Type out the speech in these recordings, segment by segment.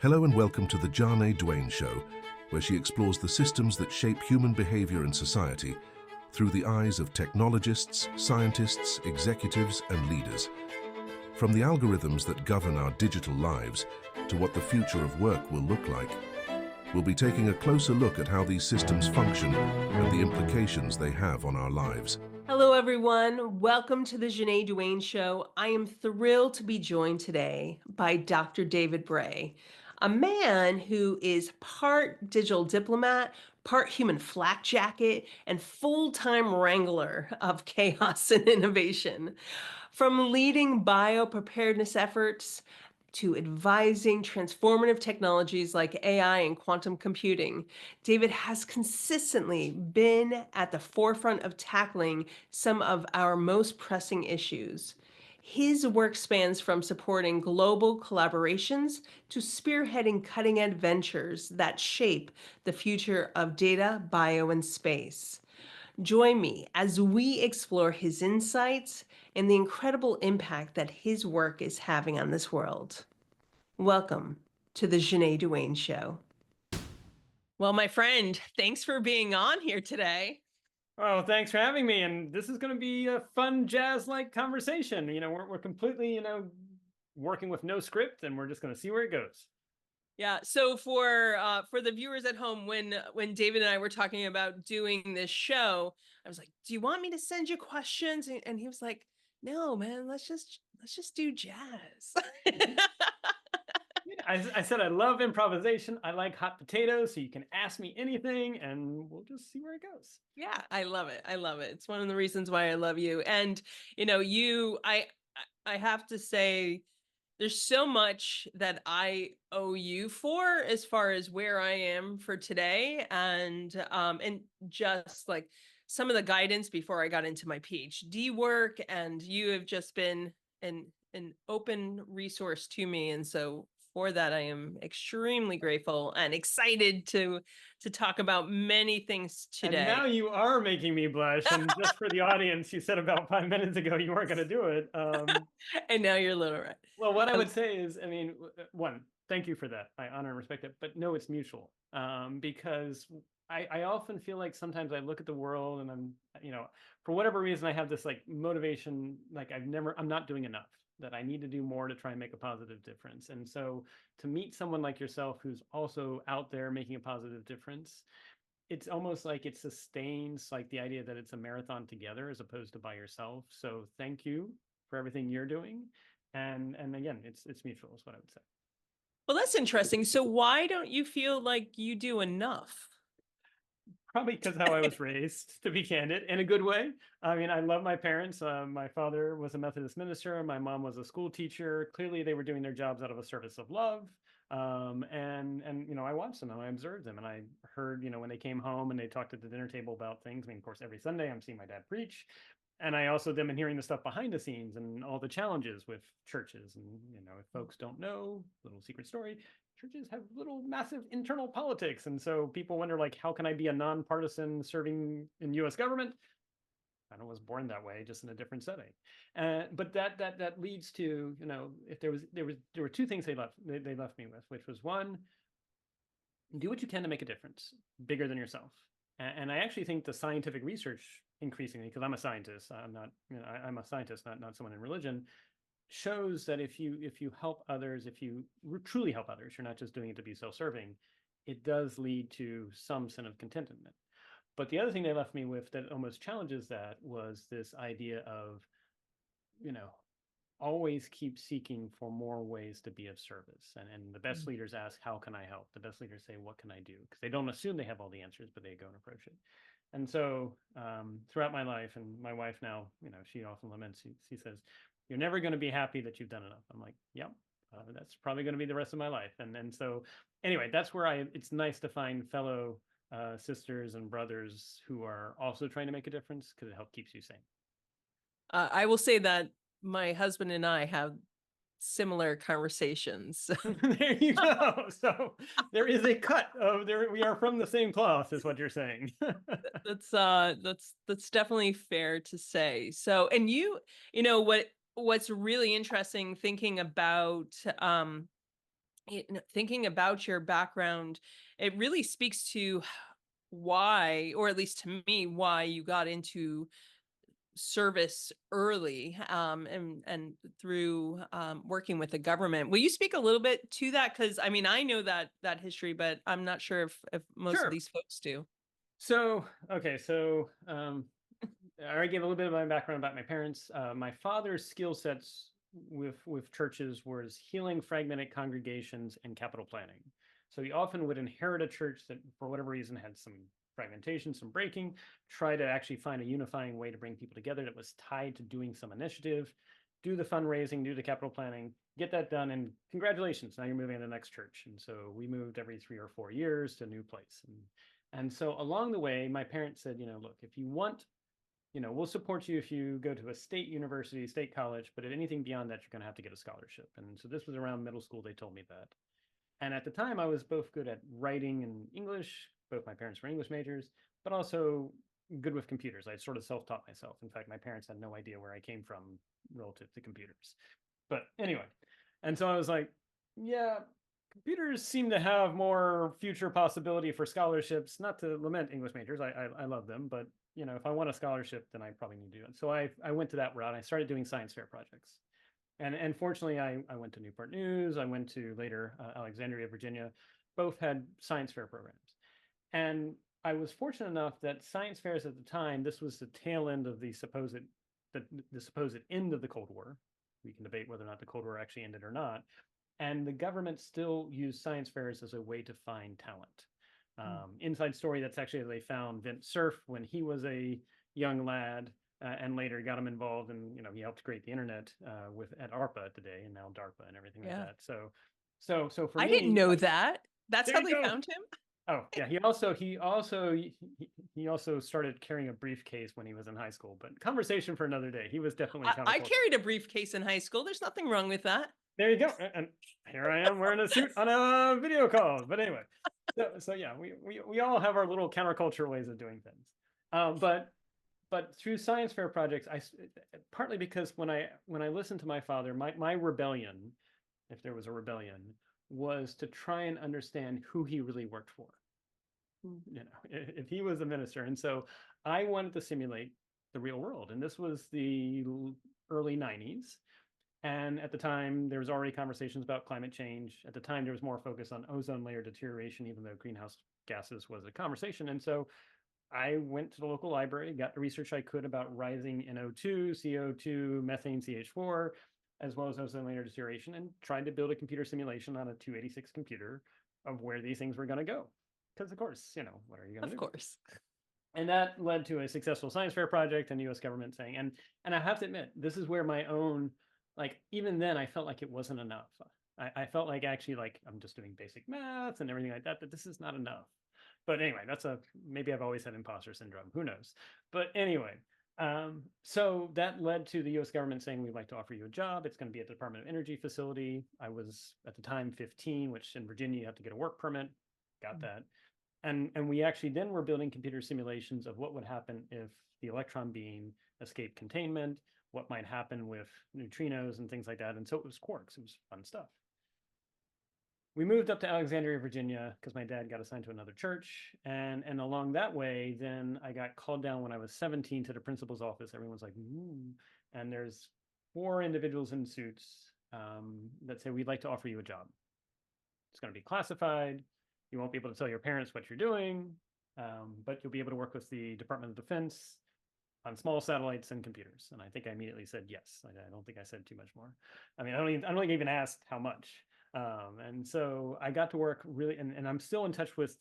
Hello and welcome to the Ja-Nae Duane Show, where she explores the systems that shape human behavior and society through the eyes of technologists, scientists, executives, and leaders. From the algorithms that govern our digital lives to what the future of work will look like, we'll be taking a closer look at how these systems function and the implications they have on our lives. Hello, everyone. Welcome to the Ja-Nae Duane Show. I am thrilled to be joined today by Dr. David Bray, a man who is part digital diplomat, part human flak jacket, and full-time wrangler of chaos and innovation. From leading bio-preparedness efforts to advising transformative technologies like AI and quantum computing, David has consistently been at the forefront of tackling some of our most pressing issues. His work spans from supporting global collaborations to spearheading cutting-edge ventures that shape the future of data, bio, and space. Join me as we explore his insights and the incredible impact that his work is having on this world. Welcome to the Ja-Nae Duane Show. Well, my friend, thanks for being on here today. Oh, thanks for having me. And this is going to be a fun jazz-like conversation. We're completely, working with no script, and we're just going to see where it goes. Yeah. So for the viewers at home, when David and I were talking about doing this show, I was like, "Do you want me to send you questions?" And he was like, "No, man. Let's just do jazz." I said I love improvisation. I like hot potatoes, so you can ask me anything, and we'll just see where it goes. Yeah, I love it. I love it. It's one of the reasons why I love you. And I have to say, there's so much that I owe you for as far as where I am for today, and just like some of the guidance before I got into my PhD work, and you have just been an open resource to me, and so for that I am extremely grateful and excited to talk about many things today. And now you are making me blush. And just for the audience, you said about 5 minutes ago you weren't going to do it. And now you're a little right. Well, what I would say is, one, thank you for that. I honor and respect it, but no, it's mutual. Because I often feel like sometimes I look at the world and for whatever reason, I have this like motivation, like I'm not doing enough, that I need to do more to try and make a positive difference. And so to meet someone like yourself, who's also out there making a positive difference, it's almost like it sustains like the idea that it's a marathon together as opposed to by yourself. So thank you for everything you're doing. And again, it's mutual is what I would say. Well, that's interesting. So why don't you feel like you do enough? Probably because how I was raised, to be candid, in a good way. I mean, I love my parents. My father was a Methodist minister. My mom was a school teacher. Clearly, they were doing their jobs out of a service of love. And I watched them and I observed them, and I heard, when they came home and they talked at the dinner table about things. I mean, of course, every Sunday I'm seeing my dad preach, and I also them and hearing the stuff behind the scenes and all the challenges with churches. And if folks don't know, little secret story, churches have little massive internal politics, and so people wonder, like, how can I be a nonpartisan serving in U.S. government? I was born that way, just in a different setting. But that leads to, if there were two things they left me with, which was, one, do what you can to make a difference bigger than yourself. And I actually think the scientific research increasingly, because I'm a scientist, I'm a scientist, not someone in religion, shows that if you help others, if you truly help others, you're not just doing it to be self-serving, it does lead to some sense of contentment. But the other thing they left me with that almost challenges that was this idea of, always keep seeking for more ways to be of service. And the best leaders ask, how can I help? The best leaders say, what can I do? Because they don't assume they have all the answers, but they go and approach it. And so throughout my life, and my wife now, she often laments, she says, you're never going to be happy that you've done enough. I'm like, yep, that's probably going to be the rest of my life. And so anyway, that's where it's nice to find fellow sisters and brothers who are also trying to make a difference, because it helps keeps you sane. I will say that my husband and I have similar conversations. There you go. So there is a cut of there. We are from the same cloth, is what you're saying. That's definitely fair to say. So, and what's really interesting thinking about thinking about your background, it really speaks to why, or at least to me, why you got into service early, and through working with the government. Will you speak a little bit to that? Because I mean, I know that history, but I'm not sure if most of Sure. these folks do. So, okay, so I already gave a little bit of my background about my parents. My father's skill sets with churches was healing fragmented congregations and capital planning. So he often would inherit a church that, for whatever reason, had some fragmentation, some breaking, try to actually find a unifying way to bring people together that was tied to doing some initiative, do the fundraising, do the capital planning, get that done, and congratulations, now you're moving to the next church. And so we moved every 3 or 4 years to a new place. And so along the way, my parents said, look, if you want, we'll support you if you go to a state university, state college, but at anything beyond that, you're going to have to get a scholarship. And so this was around middle school, they told me that. And at the time, I was both good at writing and English. Both my parents were English majors, but also good with computers. I sort of self-taught myself. In fact, my parents had no idea where I came from relative to computers. But anyway, and so I was like, yeah, computers seem to have more future possibility for scholarships. Not to lament English majors, I love them, but if I want a scholarship, then I probably need to do it. So I went to that route. I started doing science fair projects. And fortunately, I went to Newport News. I went to later Alexandria, Virginia. Both had science fair programs. And I was fortunate enough that science fairs at the time, this was the tail end of the supposed end of the Cold War. We can debate whether or not the Cold War actually ended or not. And the government still used science fairs as a way to find talent. Inside story, that's actually they found Vint Cerf when he was a young lad, and later got him involved, and he helped create the internet at ARPA today, and now DARPA and everything like that. So for I me, didn't know that. That's there how you they go. found him. Oh yeah, he also started carrying a briefcase when he was in high school. But conversation for another day. He was definitely I countercultural. carried a briefcase in high school. There's nothing wrong with that. There you go. And here I am wearing a suit on a video call. But anyway, so yeah, we all have our little counterculture ways of doing things. But through science fair projects, partly because when I listened to my father, my rebellion, if there was a rebellion, was to try and understand who he really worked for. If he was a minister. And so I wanted to simulate the real world. And this was the early 90s. And at the time, there was already conversations about climate change. At the time, there was more focus on ozone layer deterioration, even though greenhouse gases was a conversation. And so I went to the local library, got the research I could about rising NO2, CO2, methane, CH4, as well as ozone layer deterioration, and tried to build a computer simulation on a 286 computer of where these things were going to go. Because of course, what are you going to do? Of course. And that led to a successful science fair project and US government saying, and I have to admit, this is where my own, even then I felt like it wasn't enough. I felt like actually I'm just doing basic math and everything like that, but this is not enough. But anyway, maybe I've always had imposter syndrome, who knows? But anyway, so that led to the US government saying, we'd like to offer you a job. It's going to be at the Department of Energy facility. I was at the time 15, which in Virginia, you have to get a work permit, got that. And we actually then were building computer simulations of what would happen if the electron beam escaped containment, what might happen with neutrinos and things like that. And so it was quarks, it was fun stuff. We moved up to Alexandria, Virginia, because my dad got assigned to another church. And along that way, then I got called down when I was 17 to the principal's office. Everyone's like, ooh. And there's 4 individuals in suits that say, we'd like to offer you a job. It's going to be classified. You won't be able to tell your parents what you're doing, but you'll be able to work with the Department of Defense on small satellites and computers. And I think I immediately said yes. I don't think I said too much more. I mean, I don't even ask how much. And so I got to work really, and I'm still in touch with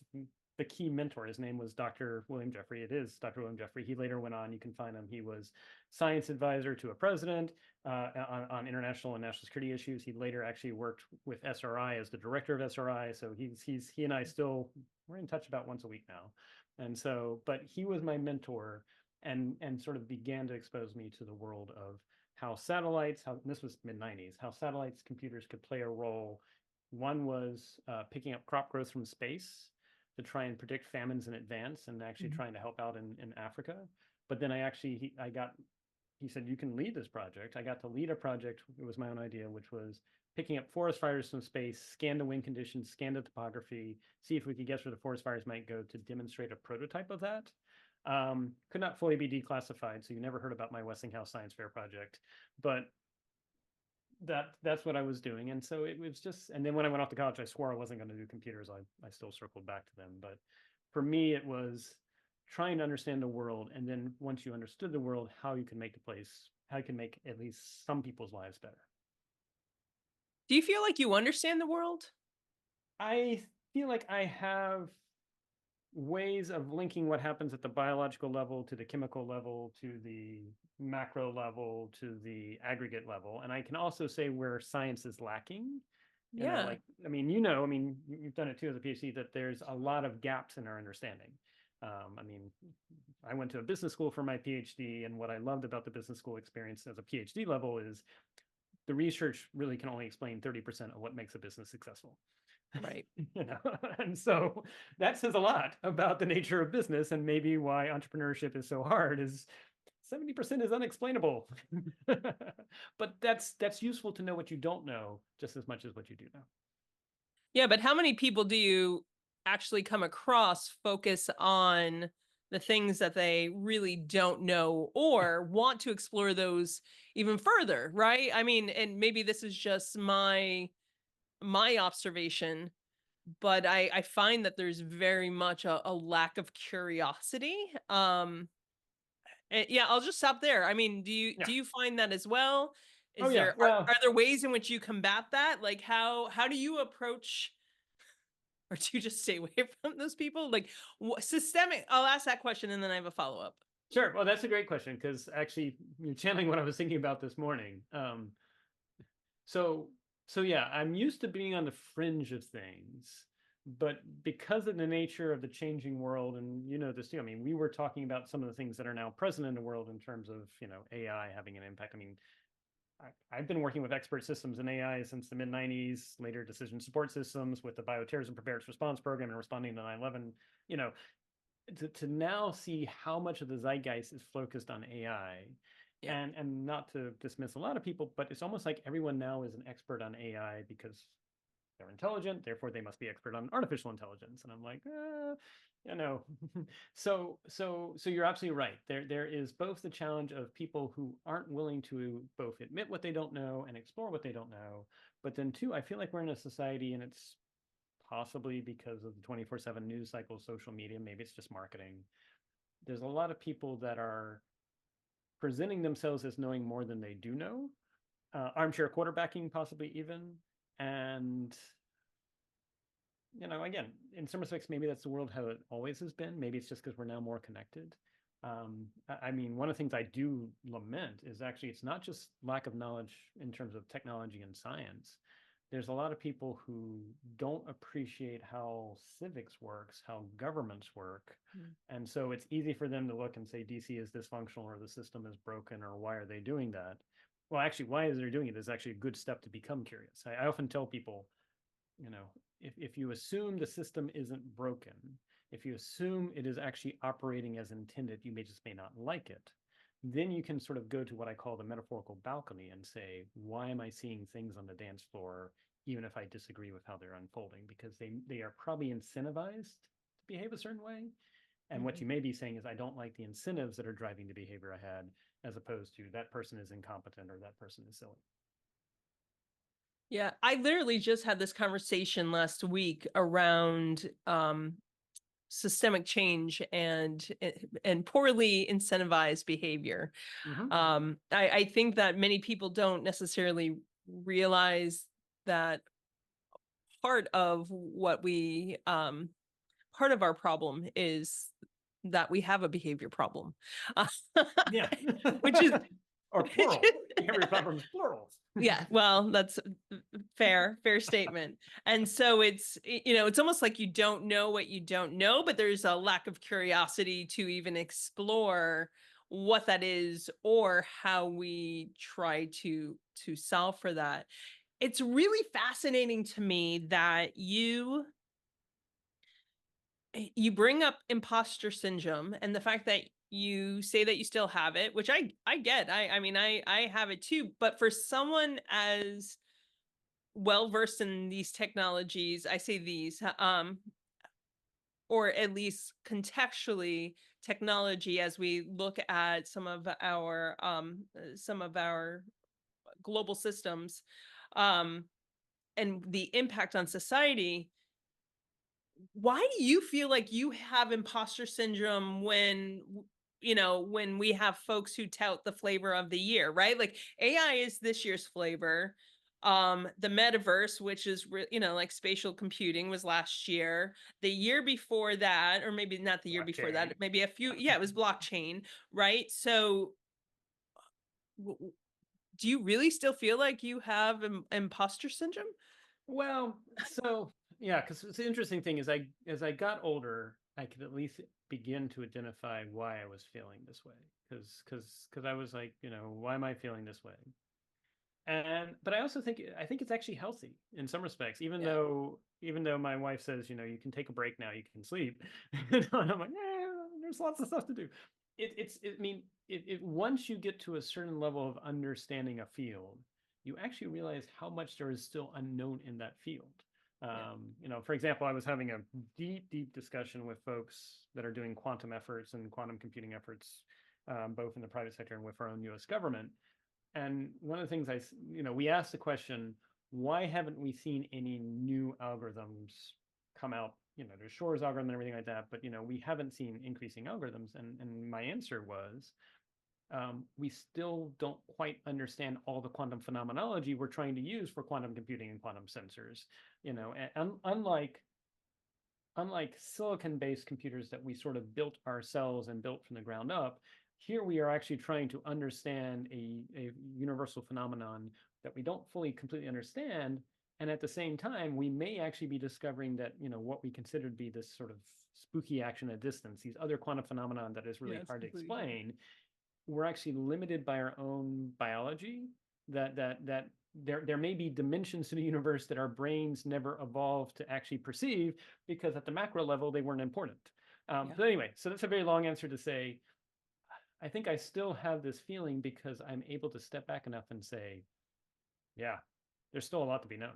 the key mentor. His name was Dr. William Jeffrey. It is Dr. William Jeffrey. He later went on, you can find him. He was science advisor to a president on international and national security issues. He later actually worked with SRI as the director of SRI. So he and I still, we're in touch about once a week now. And so, but he was my mentor and sort of began to expose me to the world of how satellites, this was mid-90s, how satellites, computers could play a role. One was picking up crop growth from space to try and predict famines in advance and actually trying to help out in Africa. But then he said, you can lead this project. I got to lead a project. It was my own idea, which was picking up forest fires from space, scan the wind conditions, scan the topography, see if we could guess where the forest fires might go to demonstrate a prototype of that. Could not fully be declassified, so you never heard about my Westinghouse Science Fair project, but that's what I was doing. And so it was just, and then when I went off to college, I swore I wasn't going to do computers. I still circled back to them. But for me, it was trying to understand the world. And then once you understood the world, how you can make the place, how you can make at least some people's lives better. Do you feel like you understand the world? I feel like I have ways of linking what happens at the biological level to the chemical level to the macro level to the aggregate level, and I can also say where science is lacking. Yeah. Like, I mean, you've done it too as a PhD, that there's a lot of gaps in our understanding. I mean, I went to a business school for my PhD, and what I loved about the business school experience as a PhD level is the research really can only explain 30% of what makes a business successful. Right. And so that says a lot about the nature of business, and maybe why entrepreneurship is so hard is 70% is unexplainable. But that's useful to know what you don't know just as much as what you do know. Yeah, but how many people do you actually come across focus on the things that they really don't know or want to explore those even further, right? I mean, and maybe this is just my observation, but I find that there's very much a lack of curiosity. Yeah, I'll just stop there. I mean, Yeah. do you find that as well? Oh Is yeah. there Well, are there ways in which you combat that? Like how do you approach, or do you just stay away from those people? Like systemic. I'll ask that question and then I have a follow up. sure. Well, that's a great question, because actually you're channeling what I was thinking about this morning. So so yeah, I'm used to being on the fringe of things, but because of the nature of the changing world, and you know this too, I mean, we were talking about some of the things that are now present in the world in terms of, AI having an impact. I mean, I've been working with expert systems in AI since the mid 90s, later decision support systems with the bioterrorism preparedness response program and responding to 9/11. You know, to now see how much of the zeitgeist is focused on AI, Yeah. and not to dismiss a lot of people, but it's almost like everyone now is an expert on AI because they're intelligent, therefore they must be expert on artificial intelligence. And I'm like, you know, so you're absolutely right. There is both the challenge of people who aren't willing to both admit what they don't know and explore what they don't know, but then two, I feel like we're in a society, and it's possibly because of the 24/7 news cycle, social media, maybe it's just marketing. There's a lot of people that are presenting themselves as knowing more than they do know, armchair quarterbacking, possibly even. And, again, in some respects, maybe that's the world how it always has been. Maybe it's just because we're now more connected. I mean, one of the things I do lament is actually it's not just lack of knowledge in terms of technology and science. There's a lot of people who don't appreciate how civics works, how governments work. Mm. And so it's easy for them to look and say DC is dysfunctional or the system is broken or why are they doing that? Well, actually, why is they doing it is actually a good step to become curious. I often tell people, if you assume the system isn't broken, if you assume it is actually operating as intended, you may not like it. Then you can sort of go to what I call the metaphorical balcony and say, why am I seeing things on the dance floor, even if I disagree with how they're unfolding? Because they are probably incentivized to behave a certain way. And what you may be saying is, I don't like the incentives that are driving the behavior I had, as opposed to that person is incompetent or that person is silly. Yeah, I literally just had this conversation last week around systemic change and poorly incentivized behavior. Mm-hmm. I think that many people don't necessarily realize that part of what we part of our problem is that we have a behavior problem. Yeah. Which is or plural. Behavior problems, plural. Yeah, well, that's fair statement. And so it's almost like you don't know what you don't know, but there's a lack of curiosity to even explore what that is or how we try to solve for that. It's really fascinating to me that you bring up imposter syndrome and the fact that you say that you still have it, which I get. I mean, I have it too, but for someone as well versed in these technologies. I say these, or at least contextually technology as we look at some of our global systems, um, and the impact on society. Why do you feel like you have imposter syndrome when when we have folks who tout the flavor of the year, right? Like AI is this year's flavor. The metaverse, which is like spatial computing, was last year. The year before that, or maybe not the year before Blockchain. that, maybe a few, yeah, it was blockchain, right? So w- w- do you really still feel like you have imposter syndrome? Well, so yeah, because the interesting thing is, as I got older, I could at least begin to identify why I was feeling this way. Because I was like, why am I feeling this way? And but I think it's actually healthy in some respects, Yeah. even though my wife says, you can take a break now, you can sleep. And I'm like, there's lots of stuff to do. I mean, once you get to a certain level of understanding a field, you actually realize how much there is still unknown in that field. Yeah. For example, I was having a deep discussion with folks that are doing quantum efforts and quantum computing efforts, both in the private sector and with our own U.S. government. And one of the things we asked the question, why haven't we seen any new algorithms come out? There's Shor's algorithm and everything like that, but we haven't seen increasing algorithms. And my answer was, we still don't quite understand all the quantum phenomenology we're trying to use for quantum computing and quantum sensors. And unlike silicon-based computers that we sort of built ourselves and built from the ground up, here we are actually trying to understand a universal phenomenon that we don't fully completely understand. And at the same time, we may actually be discovering that, what we consider to be this sort of spooky action at distance, these other quantum phenomenon that is Yeah, really it's hard to completely different. explain, we're actually limited by our own biology, that there may be dimensions to the universe that our brains never evolved to actually perceive, because at the macro level they weren't important. Yeah. But anyway, so that's a very long answer to say, I think I still have this feeling because I'm able to step back enough and say, yeah, there's still a lot to be known.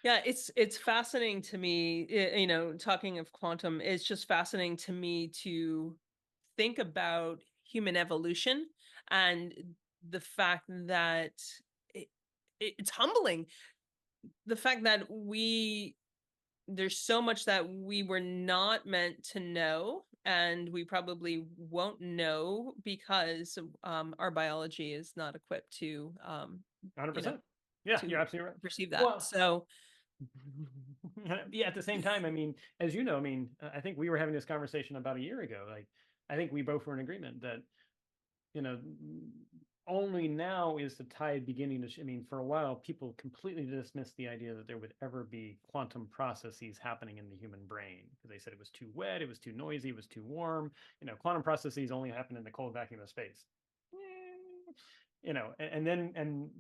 Yeah, it's fascinating to me, talking of quantum, it's just fascinating to me to think about human evolution and the fact that it, it's humbling. The fact that there's so much that we were not meant to know, and we probably won't know because our biology is not equipped to you know 100%. Yeah, you're to absolutely right. perceive that. Well, So yeah, at the same time, I mean, as you know, I mean, I think we were having this conversation about a year ago. Like, I think we both were in agreement that, you know, only now is the tide beginning to, I mean, for a while, people completely dismissed the idea that there would ever be quantum processes happening in the human brain, because they said it was too wet, it was too noisy, it was too warm. Quantum processes only happen in the cold vacuum of space.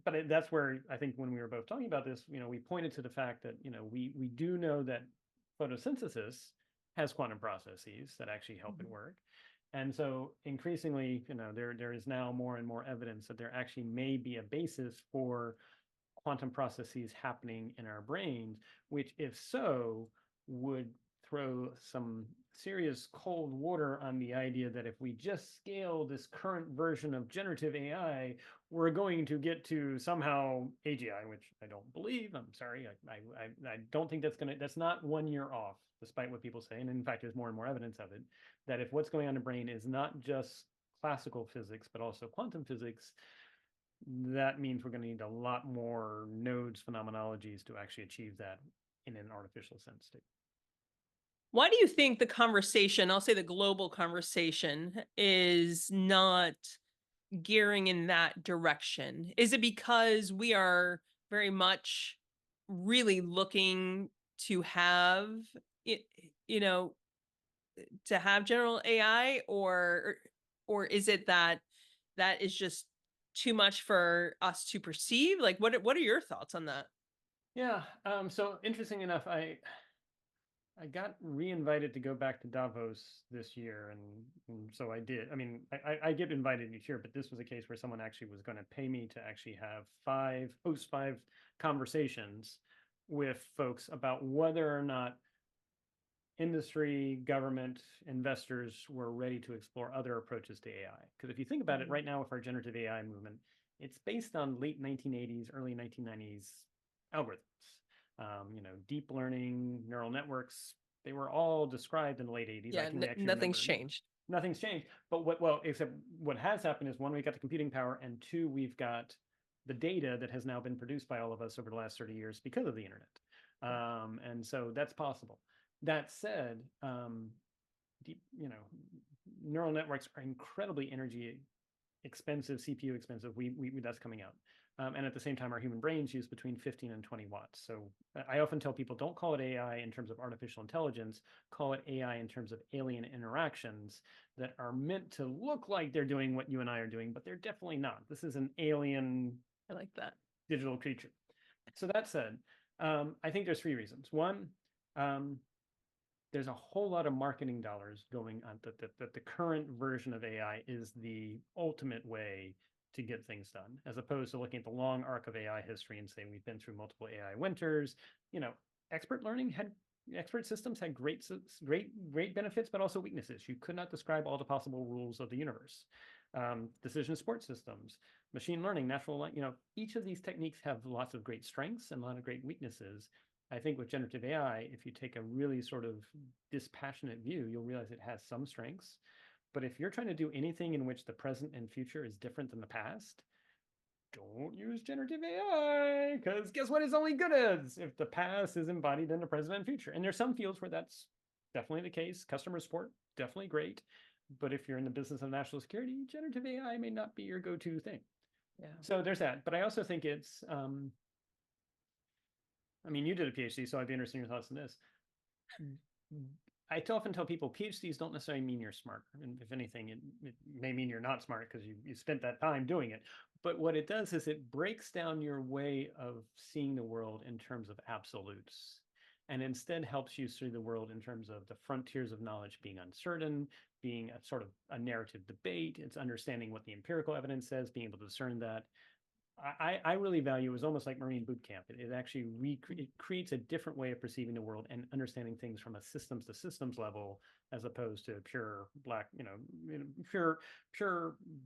But that's where I think when we were both talking about this, we pointed to the fact that, we do know that photosynthesis has quantum processes that actually help it mhm. work. And so increasingly, there is now more and more evidence that there actually may be a basis for quantum processes happening in our brains, which, if so, would throw some serious cold water on the idea that if we just scale this current version of generative AI, we're going to get to somehow AGI, which I don't believe. I'm sorry. I don't think that's not 1 year off, despite what people say. And in fact, there's more and more evidence of it, that if what's going on in the brain is not just classical physics, but also quantum physics, that means we're going to need a lot more nodes phenomenologies to actually achieve that in an artificial sense too. Why do you think the conversation, I'll say the global conversation, is not gearing in that direction? Is it because we are very much really looking to have it, you know, to have general AI, or is it that that is just too much for us to perceive? Like what are your thoughts on that? Yeah. So interesting enough, I got re-invited to go back to Davos this year, and so I did. I mean, I get invited each year, but this was a case where someone actually was going to pay me to actually host five conversations with folks about whether or not industry, government, investors were ready to explore other approaches to AI. Because if you think about it, right now with our generative AI movement, it's based on late 1980s, early 1990s algorithms. Deep learning, neural networks, they were all described in the late 80s. I Yeah, can actually nothing's remember. changed. Nothing's changed. But except what has happened is, one, we got the computing power, and two, we've got the data that has now been produced by all of us over the last 30 years because of the internet. And so that's possible. That said, neural networks are incredibly energy expensive, CPU expensive. That's coming out. And at the same time, our human brains use between 15 and 20 watts. So I often tell people, don't call it AI in terms of artificial intelligence, call it AI in terms of alien interactions that are meant to look like they're doing what you and I are doing, but they're definitely not. This is an alien, I like that, digital creature. So that said, I think there's three reasons. One, there's a whole lot of marketing dollars going on that the current version of AI is the ultimate way to get things done, as opposed to looking at the long arc of AI history and saying we've been through multiple AI winters. Expert systems had great benefits, but also weaknesses. You could not describe all the possible rules of the universe. Decision support systems, machine learning, natural, each of these techniques have lots of great strengths and a lot of great weaknesses. I think with generative AI, if you take a really sort of dispassionate view, you'll realize it has some strengths. But if you're trying to do anything in which the present and future is different than the past, don't use generative AI, because guess what it's only good as if the past is embodied in the present and future. And there's some fields where that's definitely the case. Customer support, definitely great. But if you're in the business of national security, generative AI may not be your go-to thing. yeah. So there's that. But I also think it's, I mean, you did a PhD, so I'd be interested in your thoughts on this. I often tell people PhDs don't necessarily mean you're smart. And if anything, it may mean you're not smart because you spent that time doing it. But what it does is it breaks down your way of seeing the world in terms of absolutes, and instead helps you see the world in terms of the frontiers of knowledge being uncertain, being a sort of a narrative debate. It's understanding what the empirical evidence says, being able to discern that. I really value, is almost like Marine boot camp. It actually it creates a different way of perceiving the world and understanding things from a systems to systems level, as opposed to pure black, pure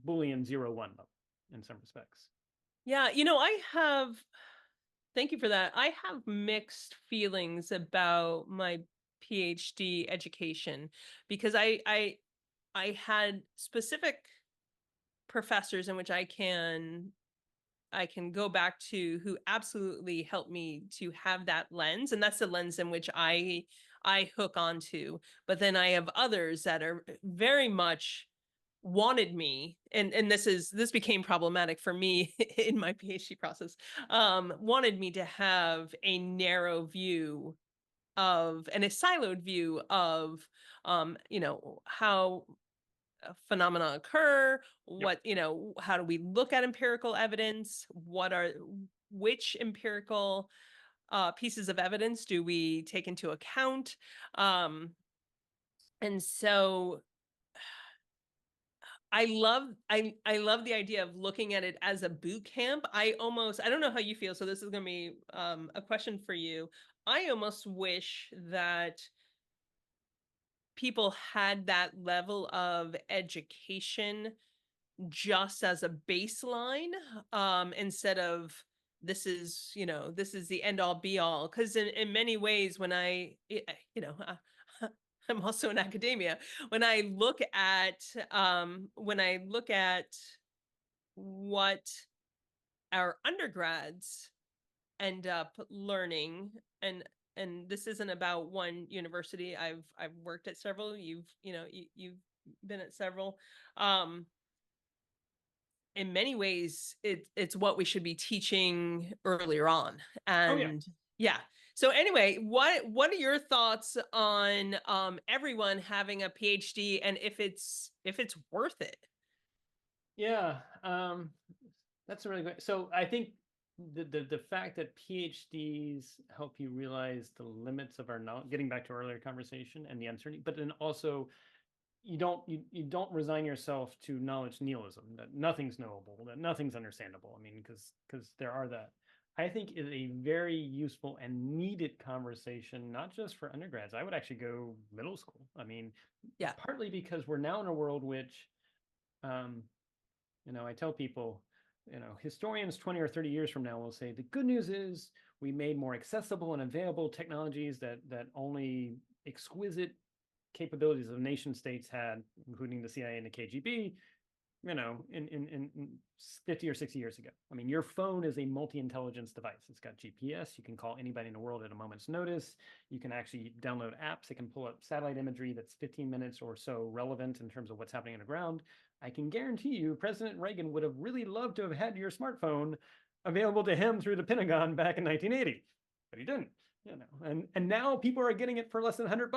Boolean 0-1 level in some respects. Yeah, thank you for that. I have mixed feelings about my PhD education, because I had specific professors in which I can go back to, who absolutely helped me to have that lens, and that's the lens in which I hook onto. But then I have others that are very much wanted me, and this became problematic for me in my PhD process, wanted me to have a narrow view of, and a siloed view of, how phenomena occur, Yep. how do we look at empirical evidence, which empirical pieces of evidence do we take into account, and so I love the idea of looking at it as a boot camp. I don't know how you feel, so this is going to be a question for you. I almost wish that people had that level of education just as a baseline, instead of, this is the end all be all. Because in many ways, when I'm also in academia, when I look at what our undergrads end up learning, and this isn't about one university. I've worked at several. You've been at several. In many ways, it's what we should be teaching earlier on. Oh yeah. And yeah. So anyway, what are your thoughts on everyone having a PhD, and if it's worth it? Yeah. That's a really great. So I think the fact that PhDs help you realize the limits of our knowledge, getting back to our earlier conversation and the uncertainty, but then also you don't resign yourself to knowledge nihilism, that nothing's knowable, that nothing's understandable. I mean, because there are that. I think is a very useful and needed conversation, not just for undergrads. I would actually go middle school. I mean, Yeah. partly because we're now in a world which, um, I tell people, historians 20 or 30 years from now will say the good news is we made more accessible and available technologies that only exquisite capabilities of nation states had, including the CIA and the KGB, in 50 or 60 years ago. I mean, your phone is a multi-intelligence device. It's got GPS. You can call anybody in the world at a moment's notice. You can actually download apps. It can pull up satellite imagery that's 15 minutes or so relevant in terms of what's happening on the ground. I can guarantee you President Reagan would have really loved to have had your smartphone available to him through the Pentagon back in 1980, but he didn't. And now people are getting it for less than $100,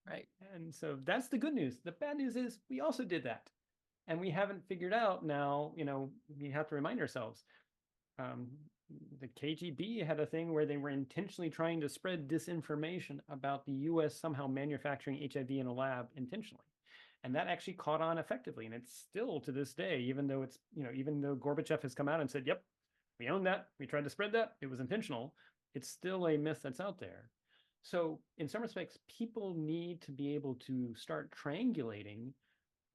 Right. And so that's the good news. The bad news is we also did that. And we haven't figured out now, we have to remind ourselves. The KGB had a thing where they were intentionally trying to spread disinformation about the US somehow manufacturing HIV in a lab intentionally. And that actually caught on effectively. And it's still to this day, even though even though Gorbachev has come out and said, yep, we own that. We tried to spread that. It was intentional. It's still a myth that's out there. So in some respects, people need to be able to start triangulating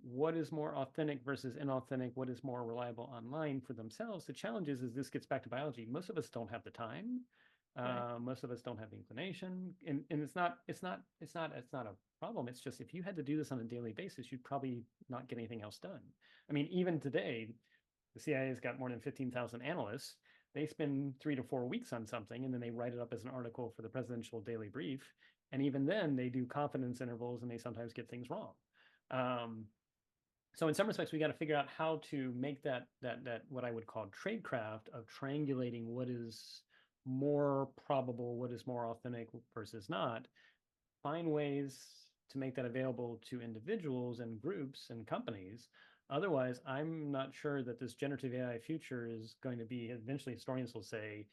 what is more authentic versus inauthentic, what is more reliable online for themselves. The challenge is this gets back to biology. Most of us don't have the time. Right. Most of us don't have the inclination, and it's not a problem. It's just if you had to do this on a daily basis, you'd probably not get anything else done. I mean, even today, the CIA has got more than 15,000 analysts. They spend 3 to 4 weeks on something, and then they write it up as an article for the presidential daily brief. And even then, they do confidence intervals, and they sometimes get things wrong. So in some respects, we got to figure out how to make that what I would call tradecraft of triangulating what is more probable, what is more authentic versus not. Find ways to make that available to individuals and groups and companies. Otherwise, I'm not sure that this generative AI future is going to be, eventually historians will say,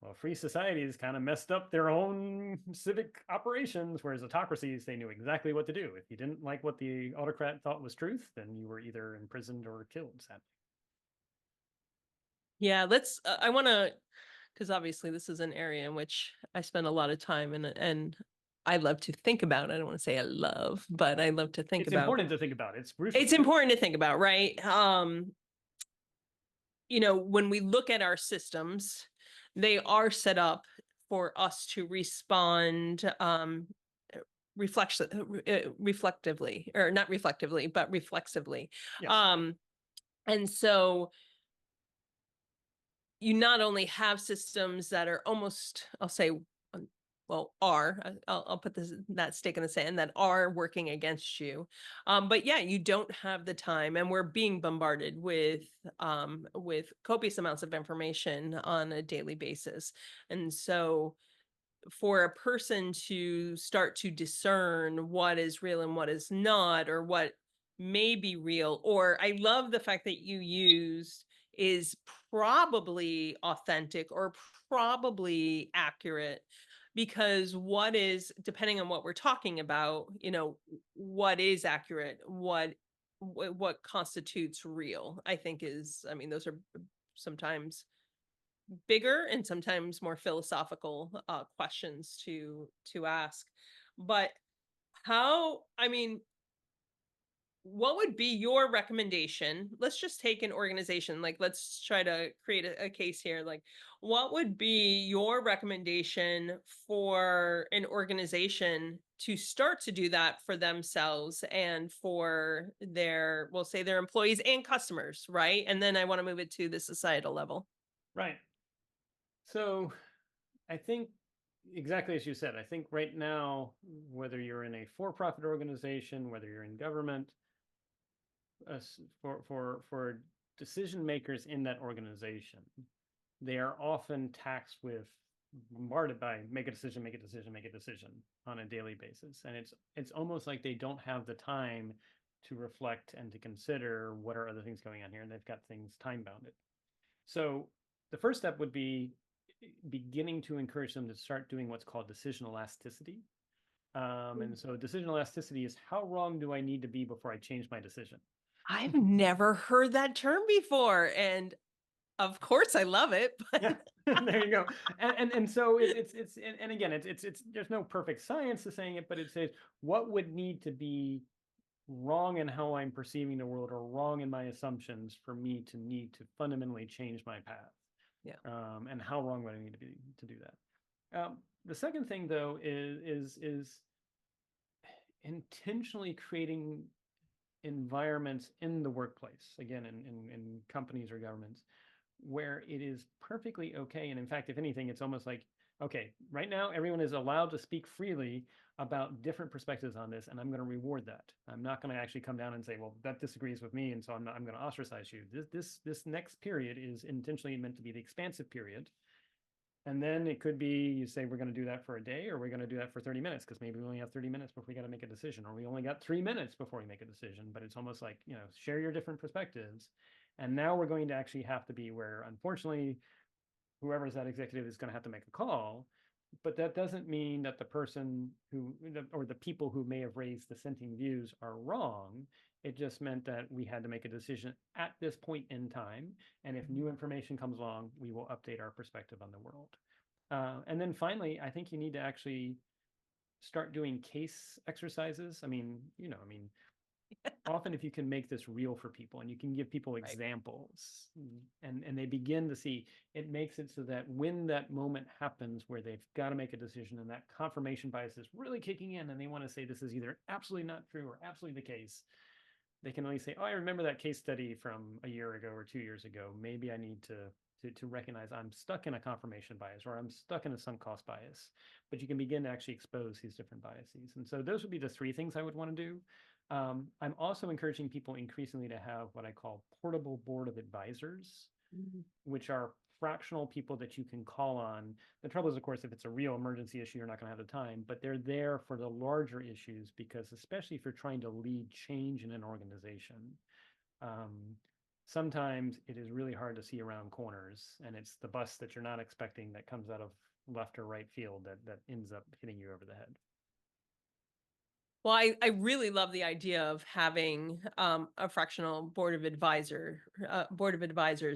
well, free societies kind of messed up their own civic operations, whereas autocracies, they knew exactly what to do. If you didn't like what the autocrat thought was truth, then you were either imprisoned or killed, sadly. Yeah, I want to, because obviously this is an area in which I spend a lot of time and I love to think about. I don't want to say I love, but I love to think It's about. important to think about. It's crucial. It's important to think about, right? When we look at our systems, they are set up for us to respond reflectively, or not reflectively, but reflexively. Yes. And so you not only have systems that are almost, I'll say, I'll put that stake in the sand, that are working against you. But yeah, you don't have the time, and we're being bombarded with copious amounts of information on a daily basis. And so for a person to start to discern what is real and what is not, or what may be real, or I love the fact that you used is probably authentic or probably accurate, because what is, depending on what we're talking about, what is accurate, what constitutes real, I think is, I mean, those are sometimes bigger and sometimes more philosophical questions to ask. But what would be your recommendation? Let's just take an organization, like let's try to create a case here. Like, what would be your recommendation for an organization to start to do that for themselves and for we'll say their employees and customers, right? And then I want to move it to the societal level. Right. So I think exactly as you said, I think right now, whether you're in a for-profit organization, whether you're in government, for decision makers in that organization, they are often taxed with, bombarded by make a decision, make a decision, make a decision on a daily basis. And it's almost like they don't have the time to reflect and to consider what are other things going on here, and they've got things time bounded. So the first step would be beginning to encourage them to start doing what's called decision elasticity. And so decision elasticity is how wrong do I need to be before I change my decision? I've never heard that term before, and of course I love it. But Yeah, there you go. And so it's and again it's there's no perfect science to saying it, but it says what would need to be wrong in how I'm perceiving the world or wrong in my assumptions for me to need to fundamentally change my path. yeah, And how wrong would I need to be to do that? The second thing though is intentionally creating environments in the workplace, again in companies or governments, where it is perfectly okay. And in fact, if anything, it's almost like, okay, right now everyone is allowed to speak freely about different perspectives on this, and I'm going to reward that. I'm not going to actually come down and say, well, that disagrees with me, and so I'm going to ostracize you. This next period is intentionally meant to be the expansive period. And then it could be you say we're going to do that for a day, or we're going to do that for 30 minutes because maybe we only have 30 minutes before we got to make a decision, or we only got 3 minutes before we make a decision. But it's almost like, share your different perspectives. And now we're going to actually have to be where, unfortunately, whoever's that executive is going to have to make a call. But that doesn't mean that the person or the people who may have raised dissenting views are wrong. It just meant that we had to make a decision at this point in time. And if new information comes along, we will update our perspective on the world. And then finally, I think you need to actually start doing case exercises. Often if you can make this real for people and you can give people right. examples and they begin to see, it makes it so that when that moment happens where they've got to make a decision and that confirmation bias is really kicking in and they want to say this is either absolutely not true or absolutely the case, they can only say, oh, I remember that case study from a year ago or 2 years ago. Maybe I need to recognize I'm stuck in a confirmation bias or I'm stuck in a sunk cost bias. But you can begin to actually expose these different biases. And so those would be the three things I would want to do. I'm also encouraging people increasingly to have what I call portable board of advisors, which are fractional people that you can call on. The trouble is, of course, if it's a real emergency issue, you're not going to have the time, but they're there for the larger issues because especially if you're trying to lead change in an organization, sometimes it is really hard to see around corners, and it's the bus that you're not expecting that comes out of left or right field that ends up hitting you over the head. Well, I really love the idea of having a fractional board of advisors,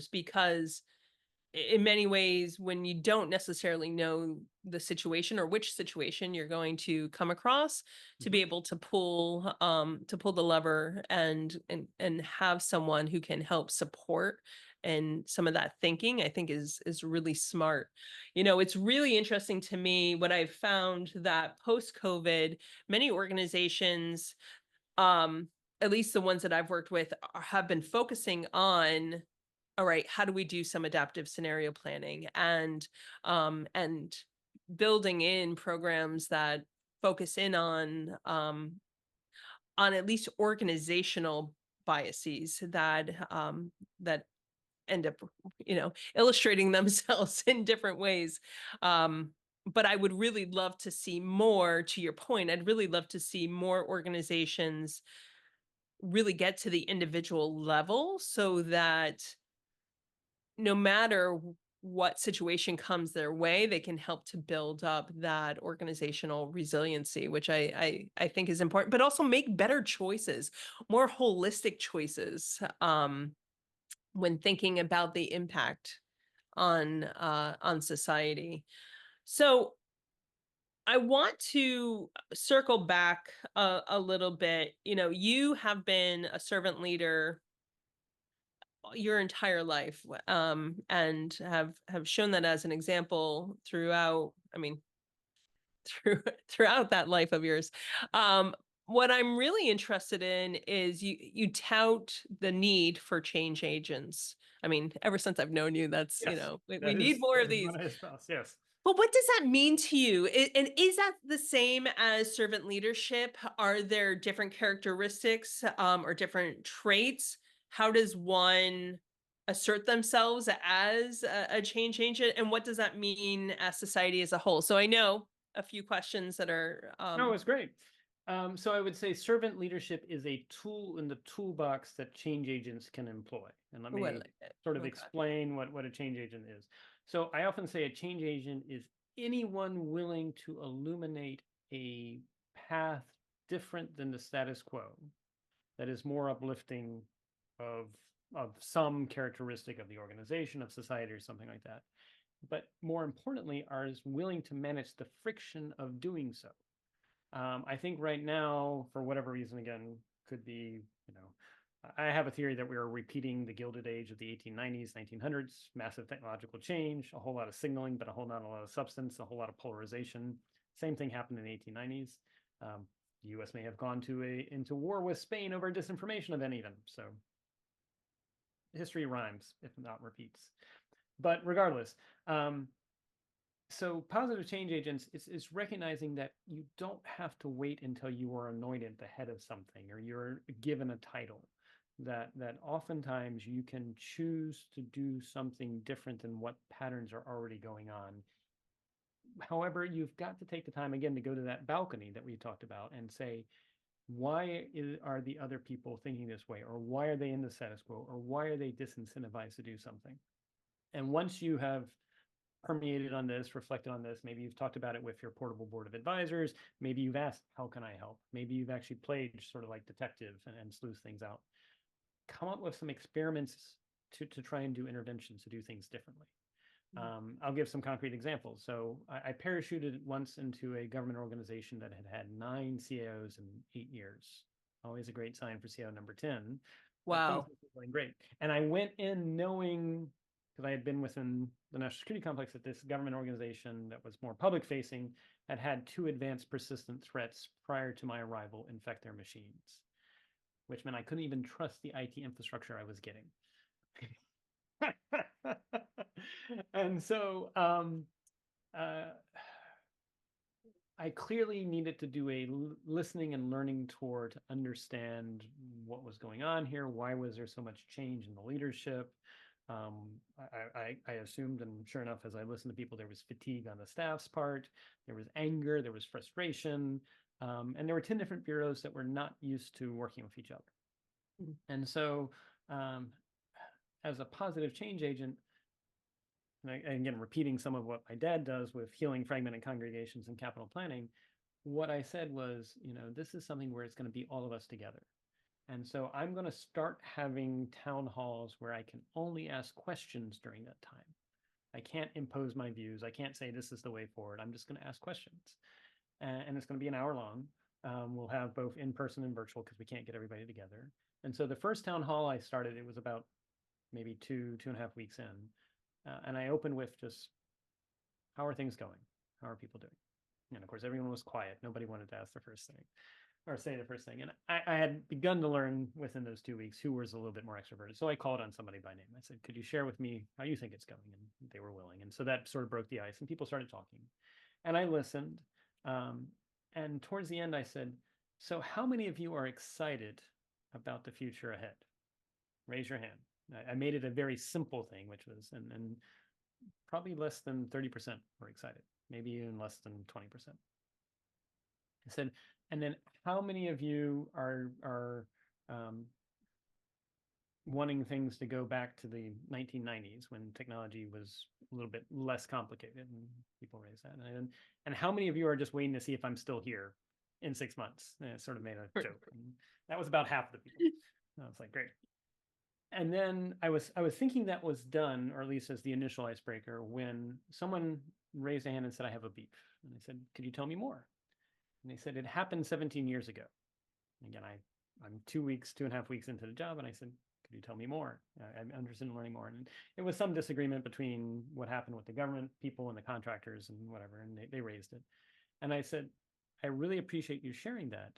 because in many ways, when you don't necessarily know the situation or which situation you're going to come across, to be able to pull the lever and have someone who can help support and some of that thinking, I think is really smart. It's really interesting to me what I've found that post-COVID, many organizations, at least the ones that I've worked with, have been focusing on, all right, how do we do some adaptive scenario planning and building in programs that focus in on at least organizational biases that end up, illustrating themselves in different ways. But I would really love to see more, to your point, I'd really love to see more organizations really get to the individual level so that no matter what situation comes their way, they can help to build up that organizational resiliency, which I think is important, but also make better choices, more holistic choices, when thinking about the impact on society. So I want to circle back a little bit. You have been a servant leader your entire life, and have shown that as an example throughout, throughout that life of yours. What I'm really interested in is you tout the need for change agents. Ever since I've known you, that's, Yes, we need more of these. What I espouse, yes. But what does that mean to you? And is that the same as servant leadership? Are there different characteristics, or different traits? How does one assert themselves as a change agent? And what does that mean as society as a whole? So I know a few questions that are No, it's great. So I would say servant leadership is a tool in the toolbox that change agents can employ. And let Oh, I me like it. sort of Okay. explain what a change agent is. So I often say a change agent is anyone willing to illuminate a path different than the status quo that is more uplifting of some characteristic of the organization, of society, or something like that. But more importantly, are willing to manage the friction of doing so. I think right now, for whatever reason, again, could be, I have a theory that we are repeating the Gilded Age of the 1890s, 1900s, massive technological change, a whole lot of signaling, but not a lot of substance, a whole lot of polarization. Same thing happened in the 1890s. The U.S. may have gone into war with Spain over a disinformation event even. So history rhymes, if not repeats. But regardless, so positive change agents is recognizing that you don't have to wait until you are anointed the head of something or you're given a title. That oftentimes you can choose to do something different than what patterns are already going on. However, you've got to take the time again to go to that balcony that we talked about and say, are the other people thinking this way, or why are they in the status quo, or why are they disincentivized to do something? And once you have permeated on this, reflected on this, maybe you've talked about it with your portable board of advisors, maybe you've asked, how can I help? Maybe you've actually played sort of like detective and sleuth things out. Come up with some experiments to try and do interventions to do things differently. I'll give some concrete examples. So I parachuted once into a government organization that had 9 CAOs in 8 years. Always a great sign for CAO number 10. Wow. Things were going great. And I went in knowing, because I had been within the national security complex, that this government organization that was more public facing had 2 advanced persistent threats prior to my arrival infect their machines, which meant I couldn't even trust the IT infrastructure I was getting. And so I clearly needed to do a listening and learning tour to understand what was going on here. Why was there so much change in the leadership? I assumed, and sure enough, as I listened to people, there was fatigue on the staff's part, there was anger, there was frustration, and there were 10 different bureaus that were not used to working with each other. And so as a positive change agent, and again, repeating some of what my dad does with healing fragmented congregations and capital planning, what I said was, this is something where it's going to be all of us together. And so I'm going to start having town halls where I can only ask questions during that time. I can't impose my views. I can't say this is the way forward. I'm just going to ask questions. And it's going to be an hour long. We'll have both in person and virtual because we can't get everybody together. And so the first town hall I started, it was about maybe 2.5 weeks in. And I opened with just, how are things going? How are people doing? And of course, everyone was quiet. Nobody wanted to ask the first thing or say the first thing. And I had begun to learn within those 2 weeks who was a little bit more extroverted. So I called on somebody by name. I said, could you share with me how you think it's going? And they were willing. And so that sort of broke the ice and people started talking. And I listened. And towards the end, I said, so how many of you are excited about the future ahead? Raise your hand. I made it a very simple thing, which was, and probably less than 30% were excited, maybe even less than 20%. I said, and then how many of you are wanting things to go back to the 1990s when technology was a little bit less complicated? And people raised that. And how many of you are just waiting to see if I'm still here in 6 months? And it sort of made a joke. And that was about half the people. I was like, great. And then I was thinking that was done, or at least as the initial icebreaker, when someone raised a hand and said, I have a beef. And I said, could you tell me more? And they said, it happened 17 years ago. Again, I'm 2.5 weeks into the job, and I said, could you tell me more? I'm interested in learning more. And it was some disagreement between what happened with the government people and the contractors and whatever, and they raised it. And I said, I really appreciate you sharing that.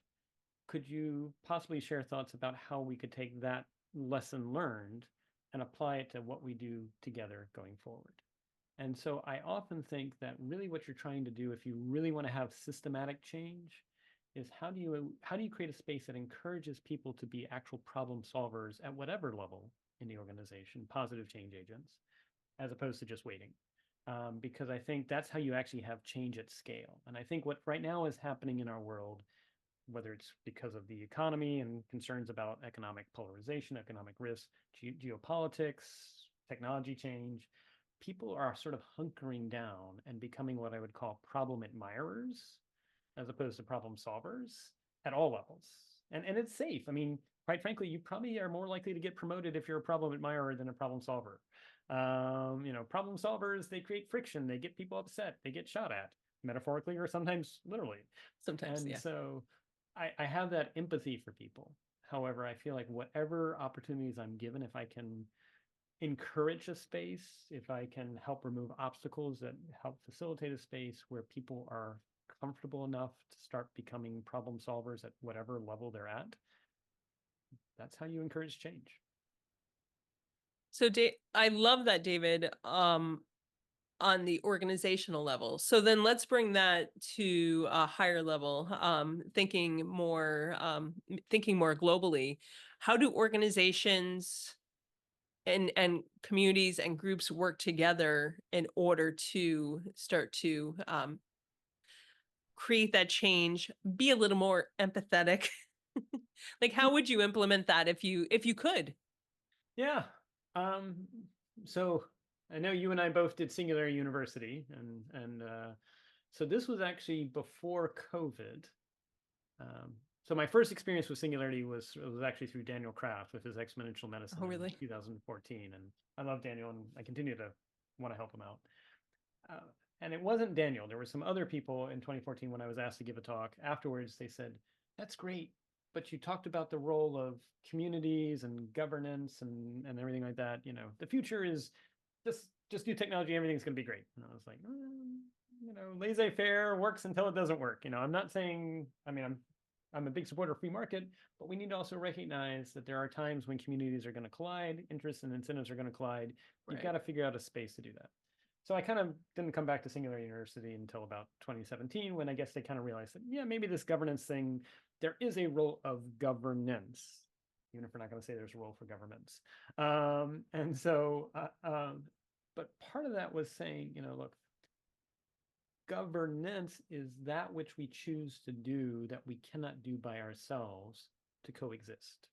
Could you possibly share thoughts about how we could take that lesson learned and apply it to what we do together going forward? And so I often think that really what you're trying to do, if you really want to have systematic change, is how do you create a space that encourages people to be actual problem solvers at whatever level in the organization, positive change agents, as opposed to just waiting. Because I think that's how you actually have change at scale. And I think what right now is happening in our world, whether it's because of the economy and concerns about economic polarization, economic risk, geopolitics, technology change, people are sort of hunkering down and becoming what I would call problem admirers as opposed to problem solvers at all levels. And it's safe. I mean, quite frankly, you probably are more likely to get promoted if you're a problem admirer than a problem solver. Problem solvers, they create friction, they get people upset, they get shot at, metaphorically or sometimes literally. Sometimes, And yeah. so I have that empathy for people. However, I feel like whatever opportunities I'm given, if I can encourage a space, if I can help remove obstacles that help facilitate a space where people are comfortable enough to start becoming problem solvers at whatever level they're at, that's how you encourage change. So I love that, David, on the organizational level. So then let's bring that to a higher level, thinking more globally. How do organizations and communities and groups work together in order to start to create that change, be a little more empathetic? Like, how would you implement that if you could? Yeah. So I know you and I both did Singularity University, and so this was actually before COVID. So my first experience with Singularity was actually through Daniel Kraft with his exponential medicine Oh, in really? 2014, and I love Daniel, and I continue to want to help him out. And it wasn't Daniel. There were some other people in 2014 when I was asked to give a talk. Afterwards, they said, "That's great, but you talked about the role of communities and governance and everything like that. The future is just do technology, everything's going to be great." And I was like, laissez-faire works until it doesn't work. I'm not saying, I mean, I'm a big supporter of free market, but we need to also recognize that there are times when communities are going to collide, interests and incentives are going to collide. You've got to figure out a space to do that. So I kind of didn't come back to Singularity University until about 2017, when I guess they kind of realized that, yeah, maybe this governance thing, there is a role of governance, even if we're not going to say there's a role for governments. But part of that was saying, look, governance is that which we choose to do that we cannot do by ourselves to coexist.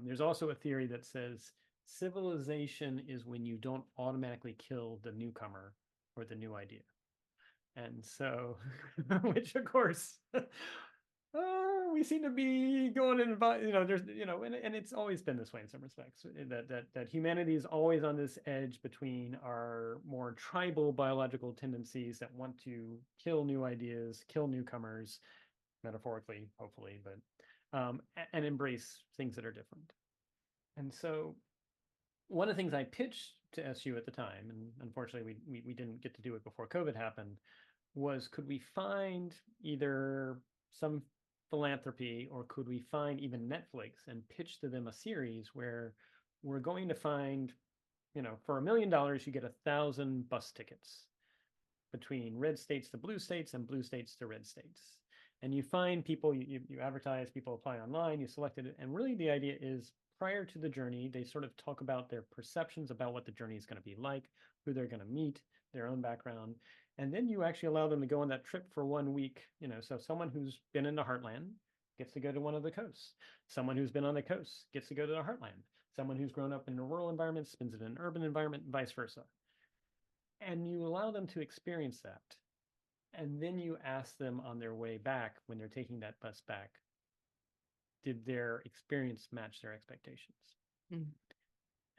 There's also a theory that says civilization is when you don't automatically kill the newcomer or the new idea. And so, which of course, we seem to be going in about, there's, and it's always been this way in some respects, that humanity is always on this edge between our more tribal biological tendencies that want to kill new ideas, kill newcomers, metaphorically, hopefully, but, and embrace things that are different. And so one of the things I pitched to SU at the time, and unfortunately we didn't get to do it before COVID happened, was could we find either some philanthropy or could we find even Netflix and pitch to them a series where we're going to find, for $1 million, you get 1,000 bus tickets between red states to blue states and blue states to red states. And you find people, you advertise, people apply online, you selected it. And really the idea is prior to the journey, they sort of talk about their perceptions about what the journey is going to be like, who they're going to meet, their own background. And then you actually allow them to go on that trip for 1 week. So someone who's been in the heartland gets to go to one of the coasts. Someone who's been on the coast gets to go to the heartland. Someone who's grown up in a rural environment spends it in an urban environment, and vice versa. And you allow them to experience that. And then you ask them on their way back, when they're taking that bus back, did their experience match their expectations?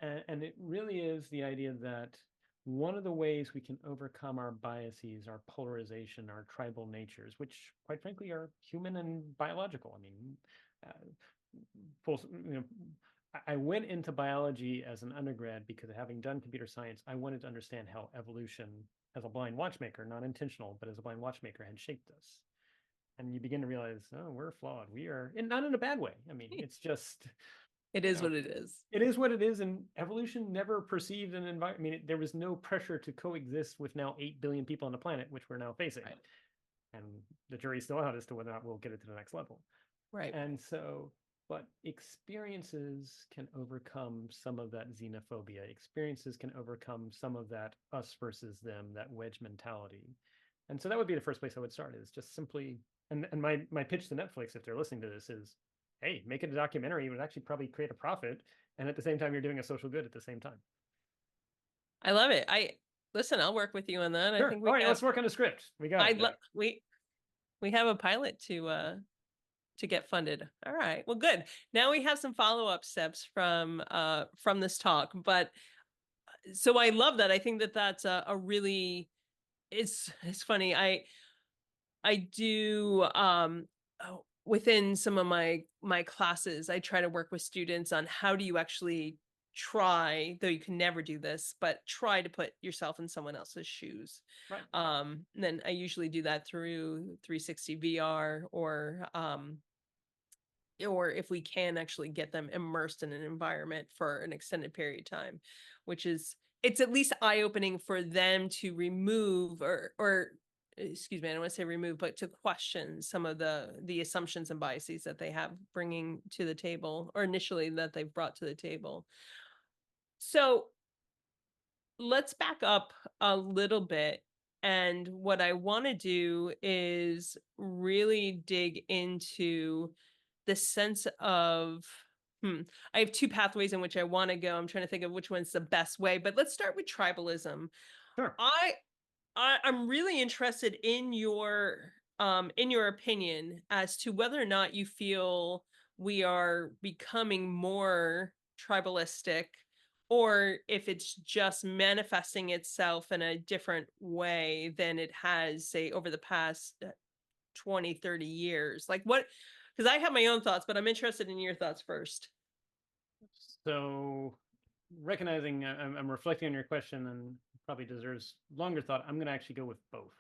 And it really is the idea that one of the ways we can overcome our biases, our polarization, our tribal natures, which quite frankly are human and biological. I mean, I went into biology as an undergrad because, having done computer science, I wanted to understand how evolution, as a blind watchmaker, not intentional, but as a blind watchmaker, had shaped us. And you begin to realize, oh, we're flawed. We are, and not in a bad way. I mean, it's just, it is what it is. It is what it is. And evolution never perceived an environment. I mean, there was no pressure to coexist with now 8 billion people on the planet, which we're now facing. Right. And the jury's still out as to whether or not we'll get it to the next level. Right. And so, but experiences can overcome some of that xenophobia. Experiences can overcome some of that us versus them, that wedge mentality. And so that would be the first place I would start, is just simply, and my pitch to Netflix, if they're listening to this, is, hey, make it a documentary. It would actually probably create a profit. And at the same time, you're doing a social good at the same time. I love it. Listen, I'll work with you on that. Sure. I think All right, let's work on the script. We got it. We have a pilot to get funded. All right. Well, good. Now we have some follow-up steps from this talk. But so I love that. I think that that's a really, it's funny. I do within some of my classes, I try to work with students on how do you actually try, though you can never do this, but try to put yourself in someone else's shoes. Right. Then I usually do that through 360 VR, or if we can actually get them immersed in an environment for an extended period of time, which is, it's at least eye-opening for them to remove or excuse me, I don't want to say remove, but to question some of the assumptions and biases that they have bringing to the table, or initially that they've brought to the table. So let's back up a little bit. And what I want to do is really dig into the sense of, I have two pathways in which I want to go. I'm trying to think of which one's the best way, but let's start with tribalism. Sure. I'm really interested in your opinion as to whether or not you feel we are becoming more tribalistic, or if it's just manifesting itself in a different way than it has, say, over the past 20, 30 years. Like what, because I have my own thoughts, but I'm interested in your thoughts first. So recognizing I'm reflecting on your question and probably deserves longer thought, I'm going to actually go with both.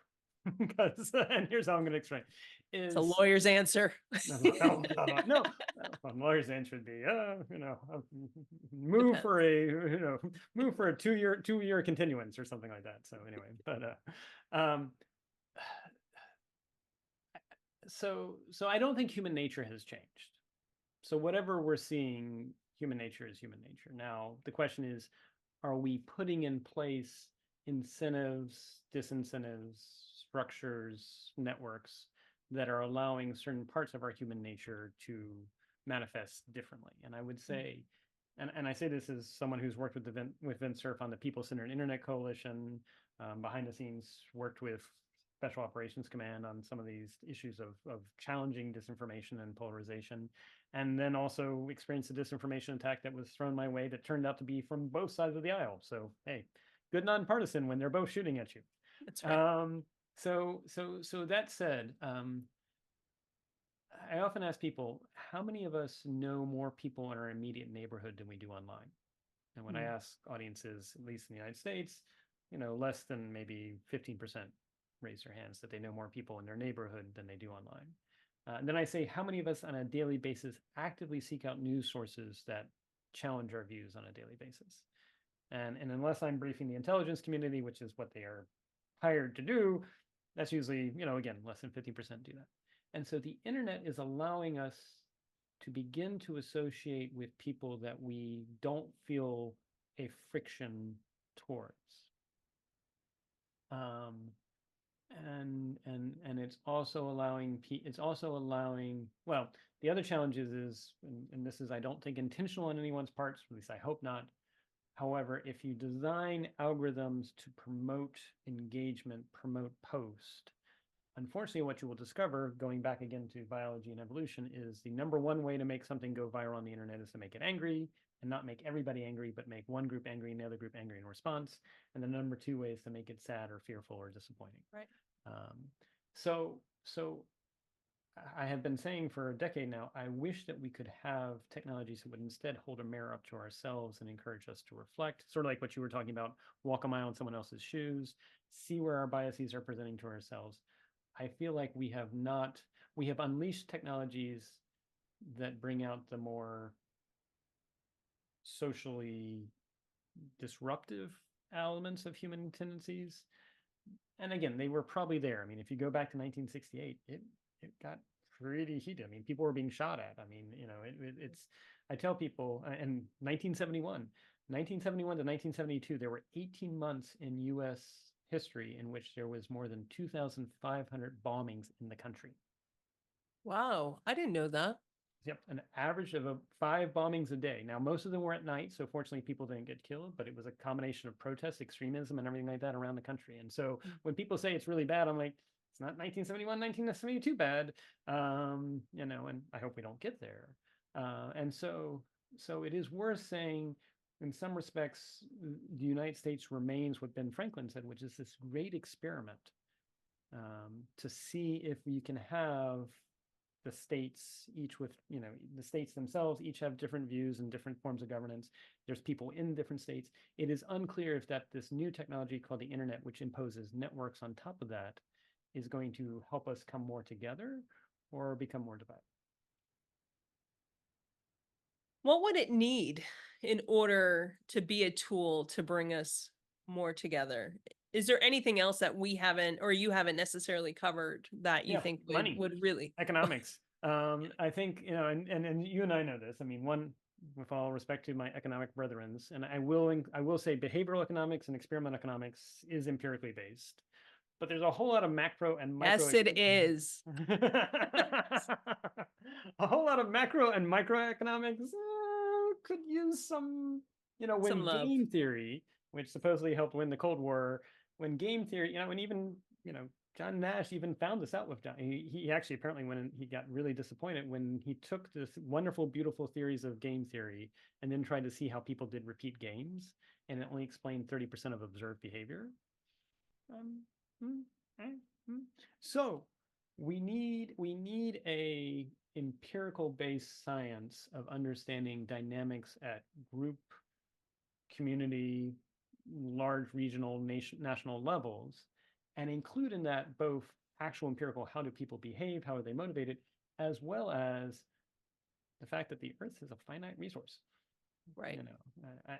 Because, and here's how I'm going to explain. It's a lawyer's answer. No. A lawyer's answer would be, move for a 2-year continuance or something like that. So anyway, but so I don't think human nature has changed. So whatever we're seeing, human nature is human nature. Now, the question is, are we putting in place incentives, disincentives, structures, networks that are allowing certain parts of our human nature to manifest differently? And I would say, and I say this as someone who's worked with Vint Cerf on the People-Centered Internet Coalition, behind the scenes worked with Special Operations Command on some of these issues of challenging disinformation and polarization, and then also experienced a disinformation attack that was thrown my way that turned out to be from both sides of the aisle. So hey, good nonpartisan when they're both shooting at you. That's right. So that said, I often ask people, how many of us know more people in our immediate neighborhood than we do online? And when I ask audiences, at least in the United States, less than maybe 15% raise their hands that they know more people in their neighborhood than they do online. And then I say, how many of us on a daily basis actively seek out news sources that challenge our views on a daily basis? And unless I'm briefing the intelligence community, which is what they are hired to do, that's usually, again, less than 50% do that. And so the internet is allowing us to begin to associate with people that we don't feel a friction towards. And it's also allowing, well, the other challenge is, and this is, I don't think intentional on anyone's parts, at least I hope not. However, if you design algorithms to promote engagement, promote post, unfortunately, what you will discover, going back again to biology and evolution, is the number one way to make something go viral on the internet is to make it angry, and not make everybody angry, but make one group angry and the other group angry in response. And the number two way is to make it sad or fearful or disappointing. Right. So I have been saying for a decade now, I wish that we could have technologies that would instead hold a mirror up to ourselves and encourage us to reflect, sort of like what you were talking about, walk a mile in someone else's shoes, see where our biases are presenting to ourselves. I feel like we have unleashed technologies that bring out the more socially disruptive elements of human tendencies. And again, they were probably there. I mean, if you go back to 1968, it got pretty heated. I mean, people were being shot at. I mean, it's, I tell people, in 1971 to 1972, there were 18 months in US history in which there was more than 2,500 bombings in the country. Wow, I didn't know that. Yep, an average of 5 bombings a day. Now, most of them were at night, so fortunately people didn't get killed, but it was a combination of protests, extremism, and everything like that around the country. And so when people say it's really bad, I'm like, it's not 1971, 1972 bad, and I hope we don't get there. And so it is worth saying, in some respects, the United States remains what Ben Franklin said, which is this great experiment to see if you can have the states each with, the states themselves each have different views and different forms of governance. There's people in different states. It is unclear if this new technology called the internet, which imposes networks on top of that, is going to help us come more together or become more divided. What would it need in order to be a tool to bring us more together? Is there anything else that we haven't or you haven't necessarily covered that you think would really economics? I think, and you and I know this. I mean, one, with all respect to my economic brethrens, and I will say behavioral economics and experimental economics is empirically based, but there's a whole lot of macro and micro. Yes, it is. A whole lot of macro and microeconomics could use some, when game theory, which supposedly helped win the Cold War, when game theory, and even, John Nash even found this out with John. He actually apparently when he got really disappointed when he took this wonderful, beautiful theories of game theory and then tried to see how people did repeat games, and it only explained 30% of observed behavior. So we need a empirical based science of understanding dynamics at group, community, large regional, national levels, and include in that both actual empirical, how do people behave, how are they motivated, as well as the fact that the Earth is a finite resource. Right.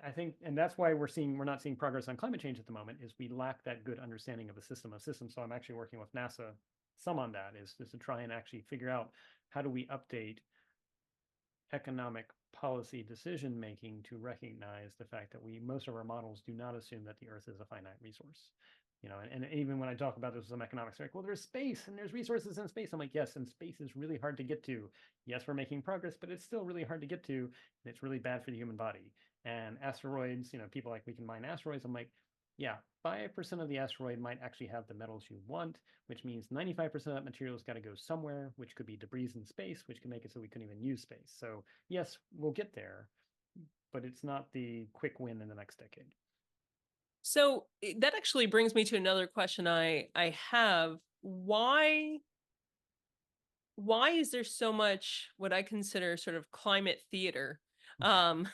I think, and that's why we're not seeing progress on climate change at the moment, is we lack that good understanding of the system of systems. So I'm actually working with NASA some on that, is to try and actually figure out how do we update economic policy decision making to recognize the fact that most of our models do not assume that the Earth is a finite resource. And even when I talk about this with some economics, like, well, there's space and there's resources in space. I'm like, yes, and space is really hard to get to. Yes, we're making progress, but it's still really hard to get to. And it's really bad for the human body. And asteroids, people like, we can mine asteroids. I'm like, yeah, 5% of the asteroid might actually have the metals you want, which means 95% of that material has got to go somewhere, which could be debris in space, which can make it so we couldn't even use space. So yes, we'll get there, but it's not the quick win in the next decade. So that actually brings me to another question I have. Why is there so much what I consider sort of climate theater? And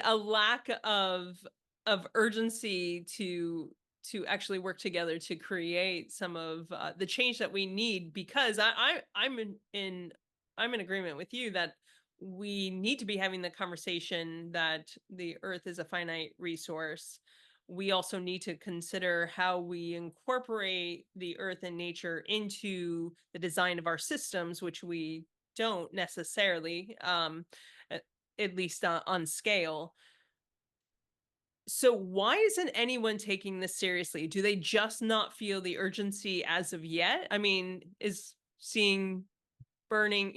a lack of urgency to actually work together to create some of the change that we need, because I'm in agreement with you that we need to be having the conversation that the Earth is a finite resource. We also need to consider how we incorporate the Earth and nature into the design of our systems, which we don't necessarily, at least on scale. So why isn't anyone taking this seriously? Do they just not feel the urgency as of yet? I mean, is seeing burning,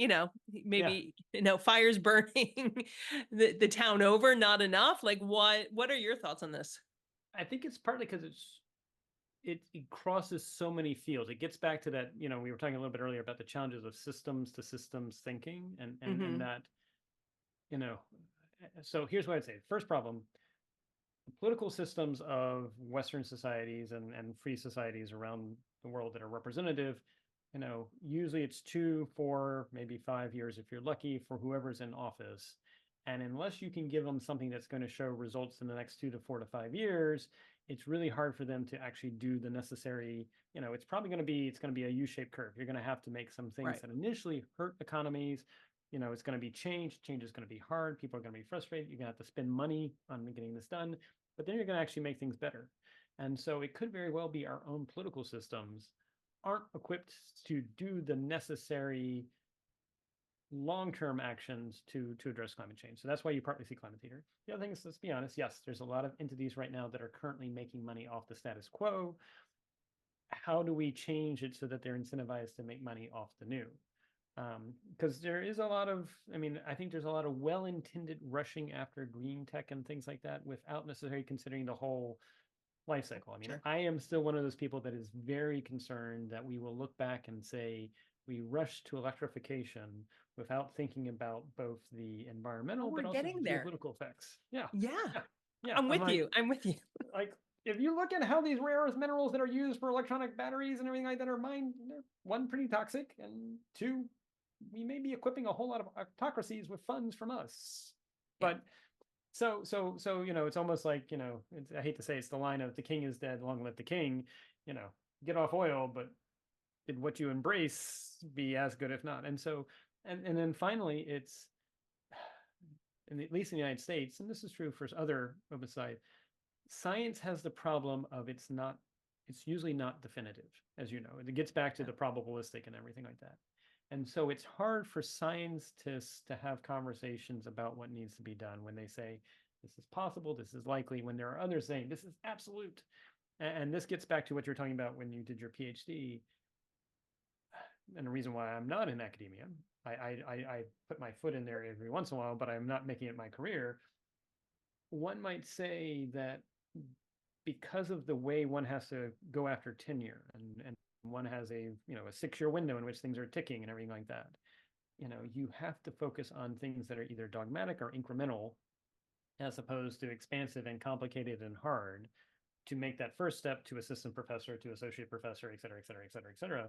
maybe, fires burning the town over not enough? Like, what are your thoughts on this? I think it's partly because it crosses so many fields. It gets back to that, we were talking a little bit earlier about the challenges of systems to systems thinking and that, so here's what I'd say. First problem, the political systems of Western societies and free societies around the world that are representative, usually it's 2, 4, maybe 5 years if you're lucky for whoever's in office. And unless you can give them something that's going to show results in the next 2 to 4 to 5 years, it's really hard for them to actually do the necessary, it's going to be a U-shaped curve. You're going to have to make some things that initially hurt economies. It's going to be change. Change is going to be hard. People are going to be frustrated. You're going to have to spend money on getting this done, but then you're going to actually make things better. And so it could very well be our own political systems aren't equipped to do the necessary long-term actions to address climate change. So that's why you partly see climate theater. The other thing is, let's be honest, yes, there's a lot of entities right now that are currently making money off the status quo. How do we change it so that they're incentivized to make money off the new? Because there is a lot of, I mean, I think there's a lot of well-intended rushing after green tech and things like that without necessarily considering the whole life cycle. I mean, Sure. I am still one of those people that is very concerned that we will look back and say we rushed to electrification without thinking about both the environmental We're but also getting the there. geopolitical effects. Yeah, Yeah. yeah. I'm with you. I'm with you. Like, if you look at how these rare earth minerals that are used for electronic batteries and everything like that are mined, they're one, pretty toxic, and two, we may be equipping a whole lot of autocracies with funds from us. Yeah. But so it's almost like, I hate to say it's the line of the king is dead, long live the king. Get off oil, but did what you embrace be as good, if not? And so, and then finally, it's, at least in the United States, and this is true for other oversight, science has the problem of it's usually not definitive, as you know. It gets back to the probabilistic and everything like that. And so it's hard for scientists to have conversations about what needs to be done when they say, this is possible, this is likely, when there are others saying, this is absolute. And this gets back to what you're talking about when you did your PhD. And the reason why I'm not in academia, I put my foot in there every once in a while, but I'm not making it my career. One might say that because of the way one has to go after tenure, and one has a 6-year window in which things are ticking and everything like that, you have to focus on things that are either dogmatic or incremental, as opposed to expansive and complicated and hard, to make that first step to assistant professor, to associate professor, et cetera, et cetera, et cetera, et cetera.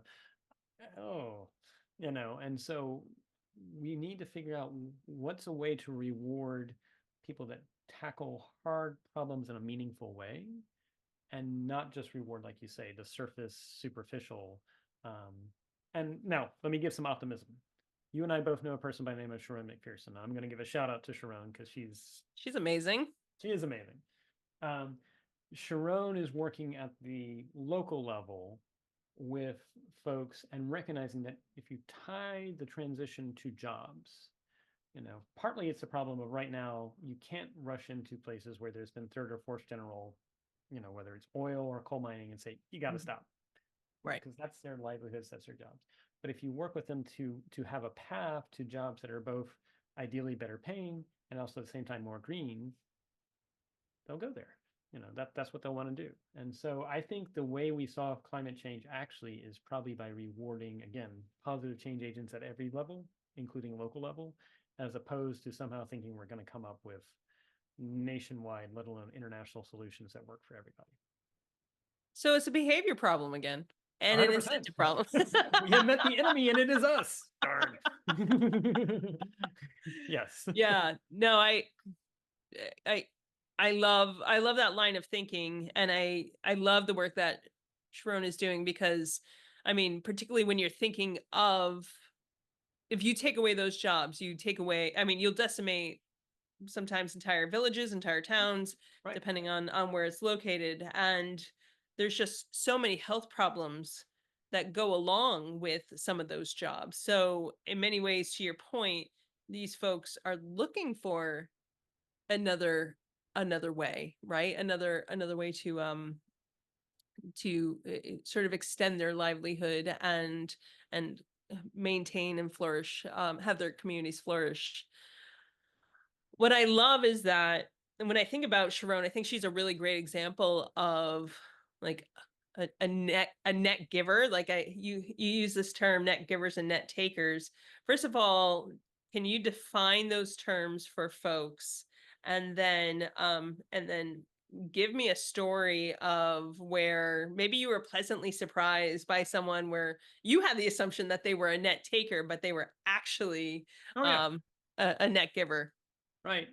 And so we need to figure out what's a way to reward people that tackle hard problems in a meaningful way, and not just reward, like you say, the surface, superficial. And now let me give some optimism. You and I both know a person by the name of Sharon McPherson. I'm going to give a shout out to Sharon because She's amazing. She is amazing. Sharon is working at the local level with folks and recognizing that if you tie the transition to jobs, partly it's a problem of right now, you can't rush into places where there's been third or fourth general, whether it's oil or coal mining, and say, you got to stop. Right. Because that's their livelihoods, that's their jobs. But if you work with them to have a path to jobs that are both ideally better paying and also at the same time more green, they'll go there. That's what they'll want to do. And so I think the way we solve climate change actually is probably by rewarding, again, positive change agents at every level, including local level, as opposed to somehow thinking we're going to come up with nationwide, let alone international solutions that work for everybody. So it's a behavior problem again, and 100%. an incentive problem. We have met the enemy, and it is us. Darn. Yes. Yeah. No, I love that line of thinking, and I love the work that Sharon is doing, because I mean, particularly when you're thinking of, if you take away those jobs, you'll decimate sometimes entire villages, entire towns, Right. depending on where it's located. And there's just so many health problems that go along with some of those jobs. So in many ways, to your point, these folks are looking for another way, right? Another way to sort of extend their livelihood and maintain and flourish, have their communities flourish. What I love is that, and when I think about Sharon, I think she's a really great example of like a net giver. Like you use this term, net givers and net takers. First of all, can you define those terms for folks? And then give me a story of where maybe you were pleasantly surprised by someone where you had the assumption that they were a net taker, but they were actually a net giver. Right.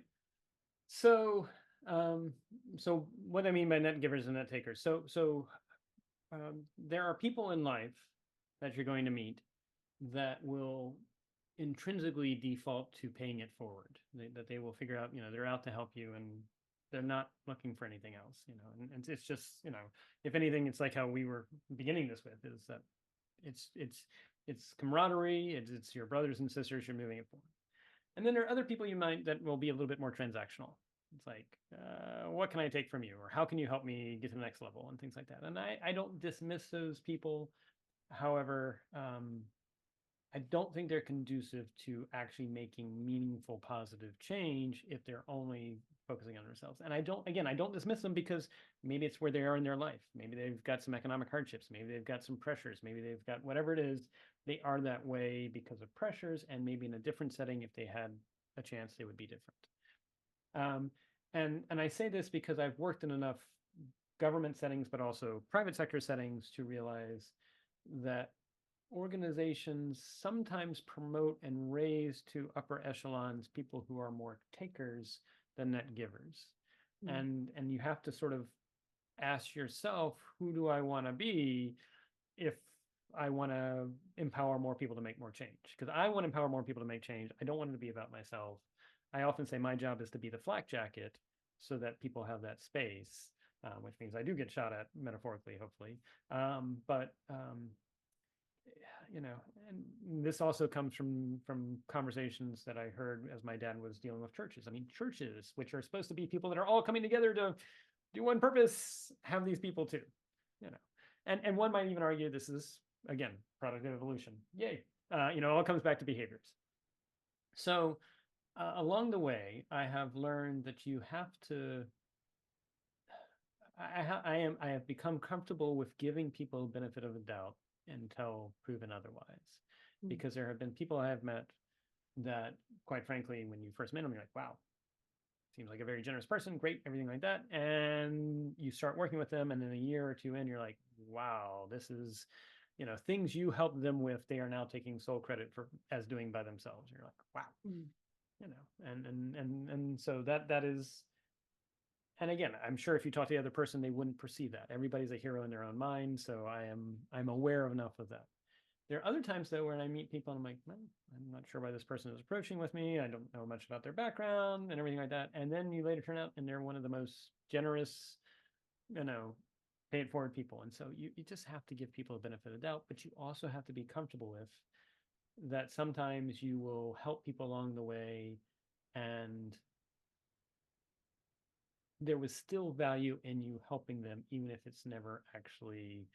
So what I mean by net givers and net takers. So there are people in life that you're going to meet that will intrinsically default to paying it forward. That they will figure out, they're out to help you, and they're not looking for anything else, and it's just, if anything, it's like how we were beginning this with, is that it's it's camaraderie, it's your brothers and sisters you're moving it forward. And then there are other people you might that will be a little bit more transactional. It's like, what can I take from you? Or how can you help me get to the next level and things like that. And I don't dismiss those people. However, I don't think they're conducive to actually making meaningful positive change if they're only focusing on themselves. And I don't dismiss them because maybe it's where they are in their life. Maybe they've got some economic hardships. Maybe they've got some pressures. Maybe they've got whatever it is. They are that way because of pressures, and maybe in a different setting, if they had a chance, they would be different. And I say this because I've worked in enough government settings, but also private sector settings to realize that organizations sometimes promote and raise to upper echelons people who are more takers than net givers. And you have to sort of ask yourself, who do I want to be if I want to empower more people to make more change? Because I want to empower more people to make change. I don't want it to be about myself. I often say my job is to be the flak jacket so that people have that space, which means I do get shot at metaphorically, hopefully. But you know, and this also comes from conversations that I heard as my dad was dealing with churches. I mean, churches, which are supposed to be people that are all coming together to do one purpose, have these people too, you know. And one might even argue this is, again, product of evolution. Yay. You know, it all comes back to behaviors. So along the way, I have learned that you have to, I have become comfortable with giving people benefit of the doubt until proven otherwise. Because there have been people I have met that, quite frankly, when you first met them, you're like, wow, seems like a very generous person, great, everything like that. And you start working with them, and then a year or two in, you're like, wow, this is, you know, things you helped them with, they are now taking sole credit for as doing by themselves. You're like, wow, you know, and so that is. And again, I'm sure if you talk to the other person, they wouldn't perceive that. Everybody's a hero in their own mind, so I'm aware of enough of that. There are other times though when I meet people and I'm like, well, I'm not sure why this person is approaching with me. I don't know much about their background and everything like that. And then you later turn out and they're one of the most generous, you know, pay it forward people. And so you just have to give people a benefit of the doubt, but you also have to be comfortable with that sometimes you will help people along the way, and there was still value in you helping them, even if it's never actually,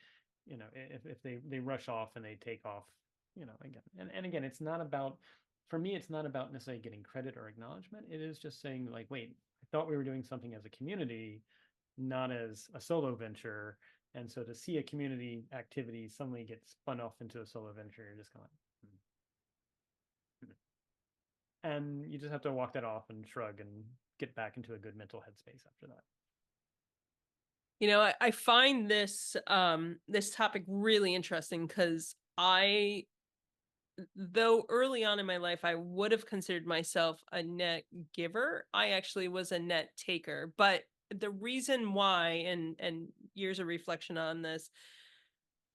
you know, if they rush off and they take off, you know, again. And again, it's not about, for me, it's not about necessarily getting credit or acknowledgement. It is just saying like, wait, I thought we were doing something as a community, not as a solo venture. And so to see a community activity suddenly get spun off into a solo venture, you're just kind of like, and you just have to walk that off and shrug and get back into a good mental headspace after that. You know, I find this this topic really interesting because though early on in my life I would have considered myself a net giver, I actually was a net taker. But the reason why, and years of reflection on this,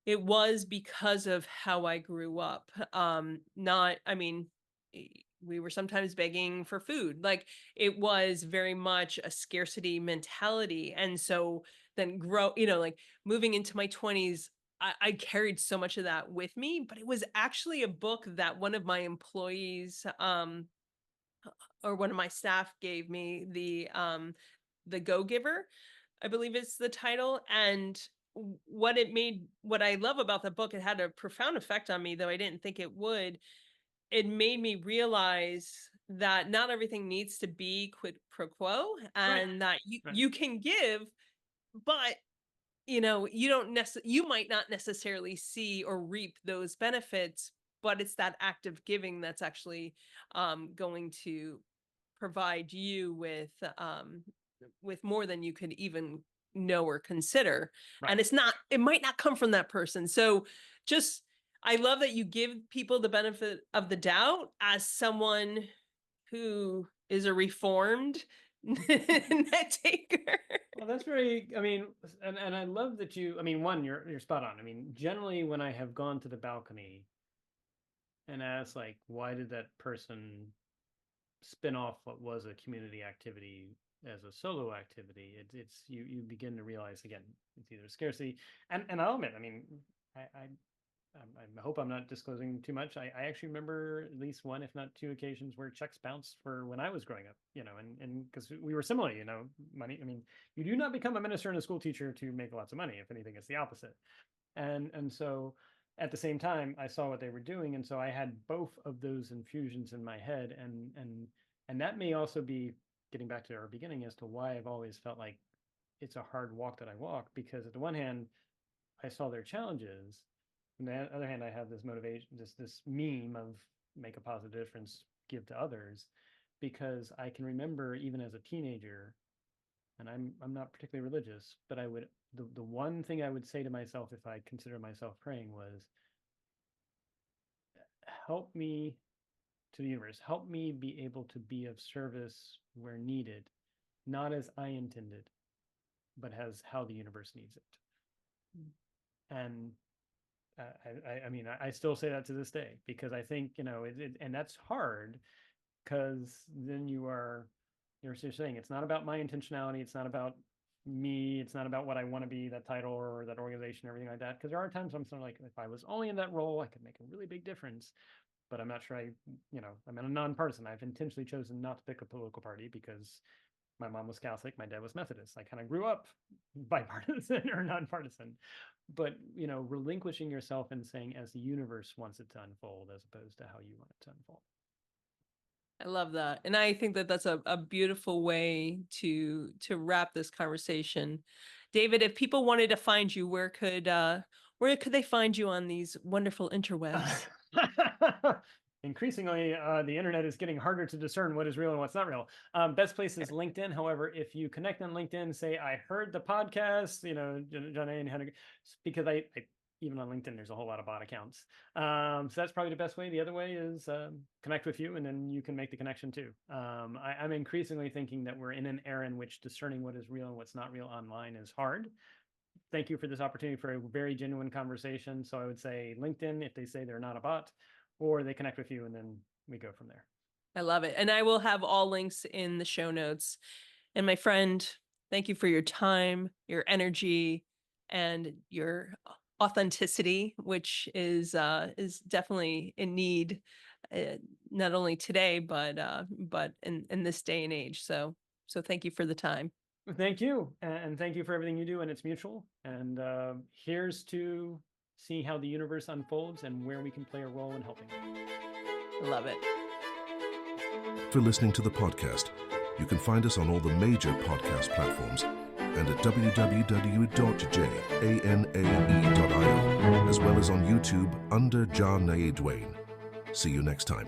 it was because of how I grew up. Not, I mean, we were sometimes begging for food. Like, it was very much a scarcity mentality. And so then like moving into my 20s, I carried so much of that with me. But it was actually a book that one of my employees, or one of my staff gave me, the Go Giver, I believe is the title. And what I love about the book, it had a profound effect on me, though I didn't think it would. It made me realize that not everything needs to be quid pro quo, and that you can give, but you might not necessarily see or reap those benefits, but it's that act of giving that's actually going to provide you with more than you could even know or consider. And it might not come from that person. So just, I love that you give people the benefit of the doubt as someone who is a reformed net taker. Well, that's very, I mean, and I love that I mean, one, you're spot on. I mean, generally when I have gone to the balcony and asked like, why did that person spin off what was a community activity as a solo activity, it's you begin to realize, again, it's either scarcity, and I'll admit, I mean, I hope I'm not disclosing too much. I actually remember at least one, if not two occasions where checks bounced for when I was growing up, and because we were similar, money. I mean, you do not become a minister and a school teacher to make lots of money. If anything, it's the opposite. And so at the same time, I saw what they were doing. And so I had both of those infusions in my head. And that may also be getting back to our beginning as to why I've always felt like it's a hard walk that I walk, because at the one hand, I saw their challenges. On the other hand, I have this motivation, this meme of make a positive difference, give to others, because I can remember even as a teenager, and I'm not particularly religious, but I would the one thing I would say to myself if I consider myself praying was, help me to the universe, help me be able to be of service where needed, not as I intended, but as how the universe needs it. And I mean, I still say that to this day, because I think, and that's hard, because then you're saying it's not about my intentionality. It's not about me. It's not about what I want to be, that title or that organization, everything like that. Because there are times I'm sort of like, if I was only in that role, I could make a really big difference. But I'm not sure I'm a nonpartisan. I've intentionally chosen not to pick a political party because my mom was Catholic, my dad was Methodist. I kind of grew up bipartisan or nonpartisan. But, relinquishing yourself and saying as the universe wants it to unfold, as opposed to how you want it to unfold. I love that. And I think that that's a beautiful way to wrap this conversation. David, if people wanted to find you, where could they find you on these wonderful interwebs? Increasingly, the internet is getting harder to discern what is real and what's not real. Best place is LinkedIn. However, if you connect on LinkedIn, say, I heard the podcast, Ja-Nae and how to, because I even on LinkedIn, there's a whole lot of bot accounts. So that's probably the best way. The other way is connect with you, and then you can make the connection too. I'm increasingly thinking that we're in an era in which discerning what is real and what's not real online is hard. Thank you for this opportunity for a very genuine conversation. So I would say LinkedIn, if they say they're not a bot, or they connect with you, and then we go from there. I love it. And I will have all links in the show notes. And my friend, thank you for your time, your energy, and your authenticity, which is definitely in need, not only today, but in this day and age. So thank you for the time. Thank you. And thank you for everything you do. And it's mutual. And here's to see how the universe unfolds and where we can play a role in helping. Love it. For listening to the podcast, you can find us on all the major podcast platforms and at www.janae.io, as well as on YouTube under Ja-Nae Duane. See you next time.